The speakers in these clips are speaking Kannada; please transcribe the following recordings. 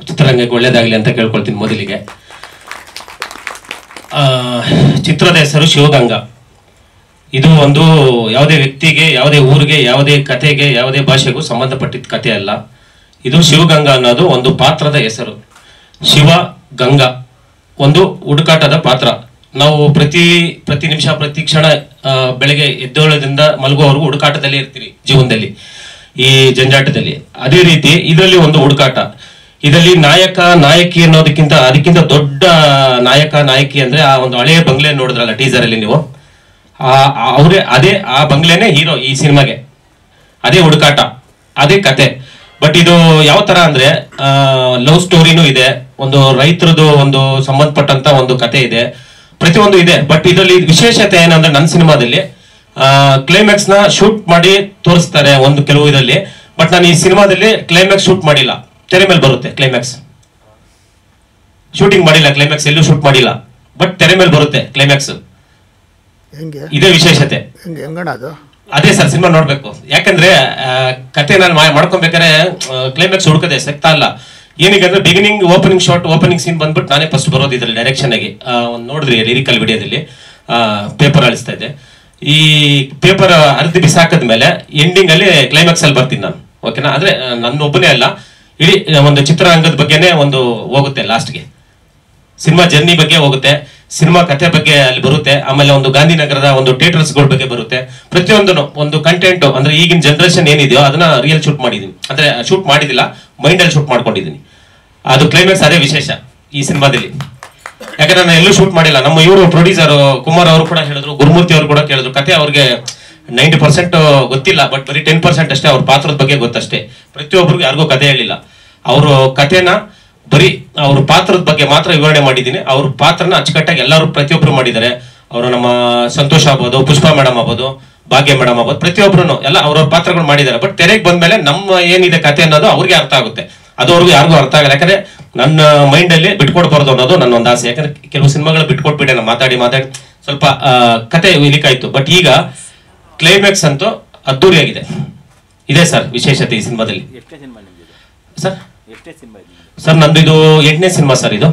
ಚಿತ್ರರಂಗಕ್ಕೆ ಒಳ್ಳೇದಾಗಲಿ ಅಂತ ಕೇಳ್ಕೊಳ್ತೀನಿ. ಮೊದಲಿಗೆ ಚಿತ್ರದ ಹೆಸರು ಶಿವಗಂಗಾ. ಇದು ಒಂದು ಯಾವುದೇ ವ್ಯಕ್ತಿಗೆ, ಯಾವುದೇ ಊರಿಗೆ, ಯಾವುದೇ ಕಥೆಗೆ, ಯಾವುದೇ ಭಾಷೆಗೂ ಸಂಬಂಧಪಟ್ಟಿದ್ದ ಕಥೆ ಅಲ್ಲ. ಇದು ಶಿವಗಂಗಾ ಅನ್ನೋದು ಒಂದು ಪಾತ್ರದ ಹೆಸರು. ಶಿವ ಗಂಗಾ ಒಂದು ಹುಡುಕಾಟದ ಪಾತ್ರ. ನಾವು ಪ್ರತಿ ನಿಮಿಷ ಪ್ರತಿ ಕ್ಷಣ ಬೆಳಗ್ಗೆ ಎದ್ದೇಳೋದ್ರಿಂದ ಮಲಗುವವರೆಗೂ ಹುಡುಕಾಟದಲ್ಲೇ ಇರ್ತೀವಿ ಜೀವನದಲ್ಲಿ, ಈ ಜಂಜಾಟದಲ್ಲಿ. ಅದೇ ರೀತಿ ಇದರಲ್ಲಿ ಒಂದು ಹುಡುಕಾಟ. ಇದರಲ್ಲಿ ನಾಯಕ ನಾಯಕಿ ಅದಕ್ಕಿಂತ ದೊಡ್ಡ ನಾಯಕ ನಾಯಕಿ ಅಂದ್ರೆ ಆ ಒಂದು ಹಳೆಯ ಬಂಗ್ಲೆ ನೋಡಿದ್ರಲ್ಲ ಟೀಸರ್ ಅಲ್ಲಿ ನೀವು, ಅದೇ ಆ ಬಂಗ್ಲೆನೇ ಹೀರೋ ಈ ಸಿನಿಮಾಗೆ. ಅದೇ ಹುಡುಕಾಟ, ಅದೇ ಕತೆ. ಬಟ್ ಇದು ಯಾವ ತರ ಅಂದ್ರೆ ಲವ್ ಸ್ಟೋರಿನೂ ಇದೆ, ಒಂದು ರೈತರದು ಒಂದು ಸಂಬಂಧಪಟ್ಟಂತ ಒಂದು ಕತೆ ಇದೆ, ಪ್ರತಿಯೊಂದು ಇದೆ. ಬಟ್ ಇದರಲ್ಲಿ ವಿಶೇಷತೆ ಏನಂದ್ರೆ ನನ್ನ ಸಿನಿಮಾದಲ್ಲಿ ಕ್ಲೈಮ್ಯಾಕ್ಸ್ ನ ಶೂಟ್ ಮಾಡಿ ತೋರಿಸ್ತಾರೆ ಒಂದು ಕೆಲವು ಇದರಲ್ಲಿ. ಬಟ್ ನಾನು ಈ ಸಿನಿಮಾದಲ್ಲಿ ಕ್ಲೈಮ್ಯಾಕ್ಸ್ ಶೂಟ್ ಮಾಡಿಲ್ಲ, ತೆರೆ ಮೇಲೆ ಬರುತ್ತೆ ಕ್ಲೈಮ್ಯಾಕ್ಸ್. ಶೂಟಿಂಗ್ ಮಾಡಿಲ್ಲ, ಕ್ಲೈಮ್ಯಾಕ್ಸ್ ಎಲ್ಲೂ ಶೂಟ್ ಮಾಡಿಲ್ಲ, ಬಟ್ ತೆರೆ ಮೇಲೆ ಬರುತ್ತೆ ಕ್ಲೈಮ್ಯಾಕ್ಸ್. ಇದೇ ವಿಶೇಷತೆ. ಅದೇ ಸರ್, ಸಿನಿಮಾ ನೋಡ್ಬೇಕು. ಯಾಕಂದ್ರೆ ಕತೆ ನಾನು ಮಾಡ್ಕೊಬೇಕಾದ್ರೆ ಕ್ಲೈಮ್ಯಾಕ್ಸ್ ಹುಡುಕದೆ ಸಿಗ್ತಾ ಇಲ್ಲ. ಏನಕ್ಕೆ ಅಂದ್ರೆ ಬಿಗಿನಿಂಗ್ ಓಪನಿಂಗ್ ಸೀನ್ ಬಂದ್ಬಿಟ್ಟು ನಾನೇ ಫಸ್ಟ್ ಬರೋದು ಇದ್ರಲ್ಲಿ ಡೈರೆಕ್ಷನ್ ಆಗಿ. ಒಂದು ನೋಡಿದ್ರಿ ಲಿರಿಕಲ್ ವಿಡಿಯೋದಲ್ಲಿ ಪೇಪರ್ ಅಳಿಸ್ತಾ ಇದ್ದೆ. ಈ ಪೇಪರ್ ಅರ್ಧಿ ಬಿಸಾಕದ್ಮೇಲೆ ಎಂಡಿಂಗ್ ಅಲ್ಲಿ ಕ್ಲೈಮ್ಯಾಕ್ಸ್ ಅಲ್ಲಿ ಬರ್ತೀನಿ ನಾನು. ಓಕೆನಾ? ಅಂದ್ರೆ ನನ್ನ ಒಬ್ಬನೇ ಅಲ್ಲ, ಇಡೀ ಒಂದು ಚಿತ್ರರಂಗದ ಬಗ್ಗೆನೇ ಒಂದು ಹೋಗುತ್ತೆ ಲಾಸ್ಟ್ಗೆ. ಸಿನಿಮಾ ಜರ್ನಿ ಬಗ್ಗೆ ಹೋಗುತ್ತೆ, ಸಿನಿಮಾ ಕಥೆ ಬಗ್ಗೆ ಅಲ್ಲಿ ಬರುತ್ತೆ. ಆಮೇಲೆ ಒಂದು ಗಾಂಧಿನಗರದ ಒಂದು ಥಿಯೇಟರ್ಸ್ಗಳ ಬಗ್ಗೆ ಬರುತ್ತೆ. ಪ್ರತಿಯೊಂದನ್ನು ಒಂದು ಕಂಟೆಂಟ್ ಅಂದ್ರೆ ಈಗಿನ ಜನರೇಷನ್ ಏನಿದೆಯೋ ಅದನ್ನ ರಿಯಲ್ ಶೂಟ್ ಮಾಡಿದೀನಿ. ಅಂದ್ರೆ ಶೂಟ್ ಮಾಡಿದಿಲ್ಲ, ಮೈಂಡ್ ಅಲ್ಲಿ ಶೂಟ್ ಮಾಡ್ಕೊಂಡಿದ್ದೀನಿ. ಅದು ಕ್ಲೈಮ್ಯಾಕ್ಸ್ ಅದೇ ವಿಶೇಷ ಈ ಸಿನಿಮಾದಲ್ಲಿ. ಯಾಕಂದ್ರೆ ನಾನು ಎಲ್ಲೂ ಶೂಟ್ ಮಾಡಿಲ್ಲ. ನಮ್ಮ ಇವರು ಪ್ರೊಡ್ಯೂಸರ್ ಕುಮಾರ್ ಅವರು ಕೂಡ ಹೇಳಿದ್ರು, ಗುರುಮೂರ್ತಿ ಅವರು ಕೂಡ ಕೇಳಿದ್ರು. ಕತೆ ಅವ್ರಿಗೆ 90% ಗೊತ್ತಿಲ್ಲ, ಬಟ್ ಬರೀ 10% ಅಷ್ಟೇ ಅವ್ರ ಪಾತ್ರದ ಬಗ್ಗೆ ಗೊತ್ತಷ್ಟೇ. ಪ್ರತಿಯೊಬ್ಬರಿಗೂ ಯಾರಿಗೂ ಕತೆ ಹೇಳಿಲ್ಲ. ಅವರು ಕಥೆನ ಬರೀ ಅವ್ರ ಪಾತ್ರದ ಬಗ್ಗೆ ಮಾತ್ರ ವಿವರಣೆ ಮಾಡಿದ್ದೀನಿ. ಅವ್ರ ಪಾತ್ರನ ಅಚ್ಚುಕಟ್ಟಾಗಿ ಎಲ್ಲರೂ ಪ್ರತಿಯೊಬ್ಬರು ಮಾಡಿದ್ದಾರೆ. ಅವರು ನಮ್ಮ ಸಂತೋಷ್ ಆಗ್ಬೋದು, ಪುಷ್ಪಾ ಮೇಡಮ್ ಆಗ್ಬೋದು, ಭಾಗ್ಯ ಮೇಡಮ್ ಆಗ್ಬೋದು, ಪ್ರತಿಯೊಬ್ಬರು ಎಲ್ಲ ಅವ್ರವ್ರ ಪಾತ್ರಗಳು ಮಾಡಿದ್ದಾರೆ. ಬಟ್ ತೆರೆಗೆ ಬಂದ್ಮೇಲೆ ನಮ್ಮ ಏನಿದೆ ಕತೆ ಅನ್ನೋದು ಅವ್ರಿಗೆ ಅರ್ಥ ಆಗುತ್ತೆ. ಅದು ಅವ್ರಿಗೂ ಯಾರಿಗೂ ಅರ್ಥ ಆಗಲ್ಲ. ಯಾಕಂದ್ರೆ ನನ್ನ ಮೈಂಡ್ ಅಲ್ಲಿ ಬಿಟ್ಕೊಡ್ಬಾರ್ದು ಅನ್ನೋದು ನನ್ನ ಒಂದು ಆಸೆ. ಯಾಕಂದ್ರೆ ಕೆಲವು ಸಿನಿಮಾಗಳು ಬಿಟ್ಕೊಟ್ಬಿಟ್ಟೆ ನಾನು ಮಾತಾಡಿ ಸ್ವಲ್ಪ ಕತೆ ಇಲಿಕಾಯ್ತು. ಬಟ್ ಈಗ ಕ್ಲೈಮ್ಯಾಕ್ಸ್ ಅಂತೂ ಅದ್ದೂರಿಯಾಗಿದೆ. ಇದೆ ಸರ್ ವಿಶೇಷತೆ ಈ ಸಿನಿಮಾದಲ್ಲಿ. ಸರ್ ನಂದು ಇದು 8ನೇ ಸಿನಿಮಾ ಸರ್. ಇದು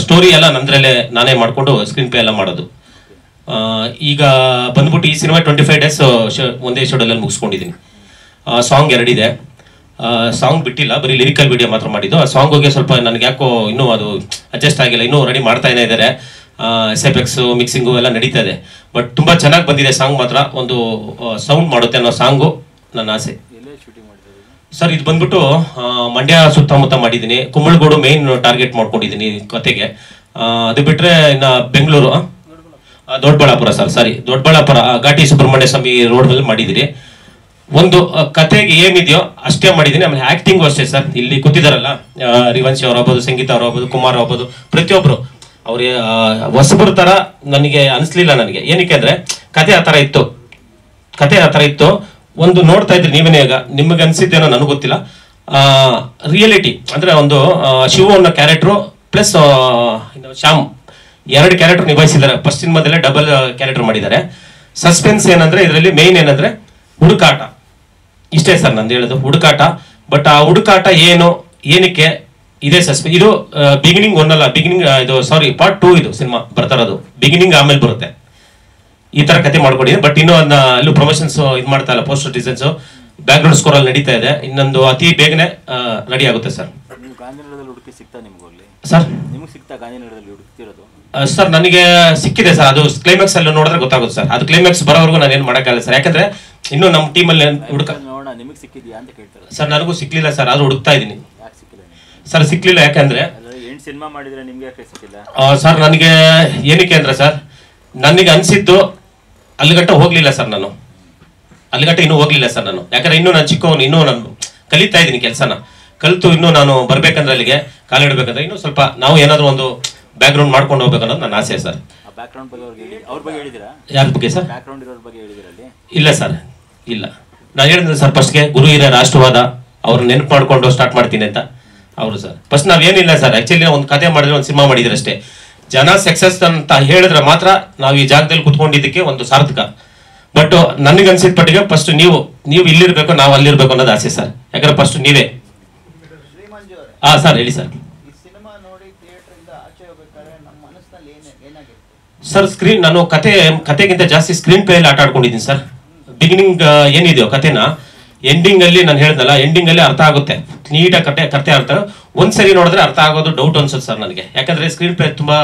ಸ್ಟೋರಿ ಎಲ್ಲ ನಂದ್ರಲ್ಲೇ ನಾನೇ ಮಾಡ್ಕೊಂಡು ಸ್ಕ್ರೀನ್ ಪ್ಲೇ ಎಲ್ಲ ಮಾಡೋದು. ಈಗ ಬಂದ್ಬಿಟ್ಟು ಈ ಸಿನಿಮಾ 25 ಡೇಸ್ ಒಂದೇ ಶೆಡ್ಯೂಲ್ ಅಲ್ಲಿ ಮುಗಿಸ್ಕೊಂಡಿದ್ದೀನಿ. ಸಾಂಗ್ 2 ಇದೆ. ಸಾಂಗ್ ಬಿಟ್ಟಿಲ್ಲ, ಬರೀ ಲಿರಿಕಲ್ ವಿಡಿಯೋ ಮಾತ್ರ ಮಾಡಿದ್ದು. ಆ ಸಾಂಗ್ಗೆ ಸ್ವಲ್ಪ ನನಗೆ ಯಾಕೋ ಇನ್ನೂ ಅದು ಅಡ್ಜಸ್ಟ್ ಆಗಿಲ್ಲ, ಇನ್ನೂ ರೆಡಿ ಮಾಡ್ತಾನೆ ಇದ್ದಾರೆ. SFX ಮಿಕ್ಸಿಂಗು ಎಲ್ಲ ನಡೀತಾ ಇದೆ. ಬಟ್ ತುಂಬಾ ಚೆನ್ನಾಗಿ ಬಂದಿದೆ ಸಾಂಗ್ ಮಾತ್ರ. ಒಂದು ಸೌಂಡ್ ಮಾಡುತ್ತೆ ಅನ್ನೋ ಸಾಂಗು ನನ್ನ ಆಸೆ. ಸರ್ ಇದು ಬಂದ್ಬಿಟ್ಟು ಮಂಡ್ಯ ಸುತ್ತಮುತ್ತ ಮಾಡಿದ್ದೀನಿ. ಕುಂಬಳಗೋಡು ಮೇನ್ ಟಾರ್ಗೆಟ್ ಮಾಡ್ಕೊಂಡಿದ್ದೀನಿ ಕತೆಗೆ. ಅದು ಬಿಟ್ರೆ ಇನ್ನು ಬೆಂಗಳೂರು, ದೊಡ್ಡಬಳ್ಳಾಪುರ ದೊಡ್ಡಬಳ್ಳಾಪುರ ಘಾಟಿ ಸುಬ್ರಹ್ಮಣ್ಯ ಸ್ವಾಮಿ ರೋಡ್ನಲ್ಲಿ ಮಾಡಿದ್ದೀನಿ. ಒಂದು ಕತೆಗೆ ಏನಿದೆಯೋ ಅಷ್ಟೇ ಮಾಡಿದ್ದೀನಿ. ಆಮೇಲೆ ಆಕ್ಟಿಂಗು ಅಷ್ಟೇ ಸರ್. ಇಲ್ಲಿ ಕೂತಿದಾರಲ್ಲ ರಿವಂಶಿ ಅವ್ರು ಆಗ್ಬೋದು, ಸಂಗೀತ ಅವ್ರು ಆಗ್ಬೋದು, ಕುಮಾರ್ ಆಗ್ಬೋದು, ಪ್ರತಿಯೊಬ್ರು ಅವ್ರಿಗೆ ಹೊಸಬರ ತರ ನನಗೆ ಅನಿಸ್ಲಿಲ್ಲ. ನನಗೆ ಏನಕ್ಕೆ ಅಂದ್ರೆ ಕತೆ ಆ ತರ ಇತ್ತು. ಒಂದು ನೋಡ್ತಾ ಇದ್ರಿ ನೀವೇನೇ, ಈಗ ನಿಮಗೆ ಅನ್ಸಿದ್ದೇನೋ ನನಗೆ ಗೊತ್ತಿಲ್ಲ. ರಿಯಾಲಿಟಿ ಅಂದ್ರೆ ಒಂದು ಶಿವ ಅನ್ನೋ ಕ್ಯಾರೆಕ್ಟರ್ ಪ್ಲಸ್ ಶ್ಯಾಮ್ 2 ಕ್ಯಾರೆಕ್ಟರ್ ನಿಭಾಯಿಸಿದ್ದಾರೆ. ಫಸ್ಟ್ ಸಿನಿಮಾದಲ್ಲೇ ಡಬಲ್ ಕ್ಯಾರೆಕ್ಟರ್ ಮಾಡಿದ್ದಾರೆ. ಸಸ್ಪೆನ್ಸ್ ಏನಂದ್ರೆ ಇದರಲ್ಲಿ ಮೇನ್ ಏನಂದ್ರೆ ಹುಡುಕಾಟ. ಇಷ್ಟೇ ಸರ್ ನಂದು ಹೇಳೋದು, ಹುಡುಕಾಟ. ಬಟ್ ಆ ಹುಡುಕಾಟ ಏನಕ್ಕೆ ಇದೆ ಸಸ್ಪೆನ್ಸ್. ಇದು ಬಿಗಿನಿಂಗ್ 1 ಅಲ್ಲ, ಇದು ಪಾರ್ಟ್ 2 ಇದು ಸಿನಿಮಾ ಬರ್ತಾ ಇರೋದು. ಬಿಗಿನಿಂಗ್ ಆಮೇಲೆ ಬರುತ್ತೆ. ಈ ತರ ಕತೆ ಮಾಡ್ಕೊಂಡಿದ್ದೀನಿ. ಬಟ್ ಇನ್ನೂ ಅದನ್ನ ಅಲ್ಲೂ ಪ್ರಮೋಷನ್ಸ್ ಇದು ಮಾಡ್ತಾ ಇಲ್ಲ. Poster designs, back ground score ಅಲ್ಲಿ ನಡೀತಾ ಇದೆ. ಇನ್ನೊಂದು ಅತಿ ಬೇಗನೆ ರೆಡಿ ಆಗುತ್ತೆ ಸರ್. ಸರ್ ನನಗೆ ಸಿಕ್ಕಿದೆ ಸರ್. ಅದು ಕ್ಲೈಮ್ಯಾಕ್ಸ್ ಅಲ್ಲಿ ನೋಡಿದ್ರೆ ಗೊತ್ತಾಗುತ್ತೆ ಸರ್. ಅದು ಕ್ಲೈಮ್ಯಾಕ್ಸ್ ಬರೋವರೆಗೂ ನಾನು ಏನ್ ಮಾಡಕ್ಕಾಗಲ್ಲ ಸರ್. ಯಾಕಂದ್ರೆ ಇನ್ನು ನಮ್ಮ ಟೀಮಲ್ಲಿ ಸರ್ ನನಗೂ ಸಿಕ್ಲಿಲ್ಲ ಸರ್. ಆದ್ರೂ ಹುಡುಕ್ತಾ ಇದ್ದೀನಿ ಸರ್. ಸಿಕ್ಲಿಲ್ಲ ಯಾಕಂದ್ರೆ ಸರ್ ನನಗೆ ಏನಕ್ಕೆ ಅಂದ್ರೆ ಸರ್ ನನಗೆ ಅನ್ಸಿದ್ದು ಅಲ್ಲಿಗಟ್ಟ ಹೋಗ್ಲಿಲ್ಲ ಸರ್. ನಾನು ಅಲ್ಲಿಗಟ್ಟ ಇನ್ನೂ ಹೋಗ್ಲಿಲ್ಲ ಸರ್ ನಾನು. ಯಾಕಂದ್ರೆ ಇನ್ನೂ ನಾನು ಚಿಕ್ಕವನು, ಇನ್ನೂ ನಾನು ಕಲಿತಾ ಇದ್ದೀನಿ ಕೆಲಸನ. ಕಲಿತು ಇನ್ನೂ ನಾನು ಬರ್ಬೇಕಂದ್ರೆ ಅಲ್ಲಿಗೆ ಕಾಲಿಡ್ಬೇಕಂದ್ರೆ ಇನ್ನೂ ಸ್ವಲ್ಪ ನಾವು ಏನಾದ್ರು ಒಂದು ಬ್ಯಾಕ್ ಗ್ರೌಂಡ್ ಮಾಡ್ಕೊಂಡು ಹೋಗ್ಬೇಕು ಅನ್ನೋದು ನನ್ನ ಆಸೆ ಸರ್. ಯಾರ ಬಗ್ಗೆ ಸರ್? ಇಲ್ಲ ಸರ್, ಇಲ್ಲ. ನಾನು ಹೇಳಿದ್ರೆ ಸರ್ ಫಸ್ಟ್ಗೆ ಗುರು ಹಿರಿಯ ರಾಷ್ಟ್ರವಾದ ಅವ್ರ ನೆನಪು ಮಾಡ್ಕೊಂಡು ಸ್ಟಾರ್ಟ್ ಮಾಡ್ತೀನಿ ಅಂತ. ಅವರು ಸರ್ ಫಸ್ಟ್ ನಾವೇನಿಲ್ಲ ಸರ್. ಆಕ್ಚುಲಿ ಒಂದು ಕತೆ ಮಾಡಿದ್ರೆ, ಒಂದು ಸಿನಿಮಾ ಮಾಡಿದ್ರೆ ಅಷ್ಟೇ. ಜನ ಸಕ್ಸಸ್ ಅಂತ ಹೇಳಿದ್ರೆ ಮಾತ್ರ ನಾವು ಈ ಜಾಗದಲ್ಲಿ ಕುತ್ಕೊಂಡಿದ್ದಕ್ಕೆ ಒಂದು ಸಾರ್ಥಕ. ಬಟ್ ನನಗನ್ಸಿದ ಪಟ್ಟಿಗೆ ಫಸ್ಟ್ ನೀವು ಇಲ್ಲಿರ್ಬೇಕು, ನಾವು ಅಲ್ಲಿರ್ಬೇಕು ಅನ್ನೋದು ಆಸೆ ಸರ್. ಯಾಕಂದ್ರೆ ಫಸ್ಟ್ ನೀವೇ ಹಾಂ ಸರ್ ಹೇಳಿ ಸರ್. ಸರ್ ನಾನು ಕತೆಗಿಂತ ಜಾಸ್ತಿ ಸ್ಕ್ರೀನ್ ಪ್ಲೇ ಅಲ್ಲಿ ಆಟ ಆಡ್ಕೊಂಡಿದ್ದೀನಿ ಸರ್. ಬಿಗಿನಿಂಗ್ ಏನಿದೆಯೋ ಕತೆನ ಎಂಡಿಂಗ್ ಅಲ್ಲಿ ನಾನು ಹೇಳ್ದಲ್ಲ, ಎಂಡಿಂಗ್ ಅಲ್ಲಿ ಅರ್ಥ ಆಗುತ್ತೆ ನೀಟಾಗಿ ಕತೆ ಅರ್ಥ. ಒಂದ್ಸರಿ ನೋಡಿದ್ರೆ ಅರ್ಥ ಆಗೋದು ಡೌಟ್ ಅನ್ಸುತ್ತೆ ಸರ್ ನನಗೆ, ಯಾಕಂದ್ರೆ ಸ್ಕ್ರೀನ್ ಪ್ಲೇ ತುಂಬಾ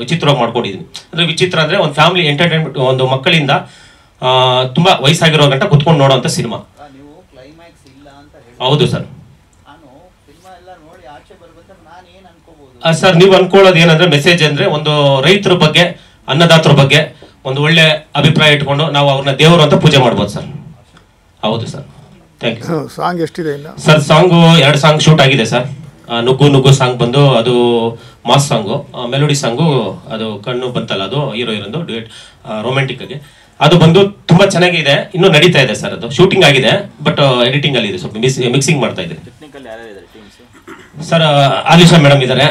ವಿಚಿತ್ರವಾಗಿ ಮಾಡ್ಕೊಂಡಿದ್ದೀನಿ. ಅಂದ್ರೆ ವಿಚಿತ್ರ ಅಂದ್ರೆ ಒಂದು ಫ್ಯಾಮಿಲಿ ಎಂಟರ್ಟೈನ್ಮೆಂಟ್, ಒಂದು ಮಕ್ಕಳಿಂದ ತುಂಬಾ ವಯಸ್ಸಾಗಿರೋ ಗಂಟ ಕುತ್ಕೊಂಡು ನೋಡೋಂಥ ಸಿನಿಮಾ. ಹೌದು ಸರ್. ಸರ್ ನೀವು ಅನ್ಕೊಳ್ಳೋದು ಏನಂದ್ರೆ ಮೆಸೇಜ್ ಅಂದ್ರೆ ಒಂದು ರೈತರ ಬಗ್ಗೆ, ಅನ್ನದಾತರ ಬಗ್ಗೆ ಒಂದು ಒಳ್ಳೆ ಅಭಿಪ್ರಾಯ ಇಟ್ಕೊಂಡು ನಾವು ಅವ್ರನ್ನ ದೇವರು ಅಂತ ಪೂಜೆ ಮಾಡ್ಬೋದು ಸರ್. ಹೌದು ಸರ್. Thank you. ಸಾಂಗ್ ಎಷ್ಟಿದೆ ಸರ್? ಸಾಂಗು 2 ಸಾಂಗ್ ಶೂಟ್ ಆಗಿದೆ ಸರ್. ನುಗ್ಗು ನುಗ್ಗು ಸಾಂಗ್ ಬಂದು ಅದು ಮಾಸ್ ಸಾಂಗು, ಮೆಲೋಡಿ ಸಾಂಗು ಅದು ಕಣ್ಣು ಬಂತಲ್ಲ ಅದು ಹೀರೋಯಿನ್ದು ಡ್ಯೂಯೆಟ್ ರೊಮ್ಯಾಂಟಿಕ್ ಆಗಿ ಅದು ಬಂದು ತುಂಬಾ ಚೆನ್ನಾಗಿದೆ. ಇನ್ನೂ ನಡೀತಾ ಇದೆ ಸರ್, ಅದು ಶೂಟಿಂಗ್ ಆಗಿದೆ ಬಟ್ ಎಡಿಟಿಂಗ್ ಅಲ್ಲಿ ಇದೆ, ಸ್ವಲ್ಪ ಮಿಕ್ಸಿಂಗ್ ಮಾಡ್ತಾ ಇದೆ ಸರ್. ಆಲಿಶಾ ಮೇಡಮ್ ಇದ್ದಾರೆ.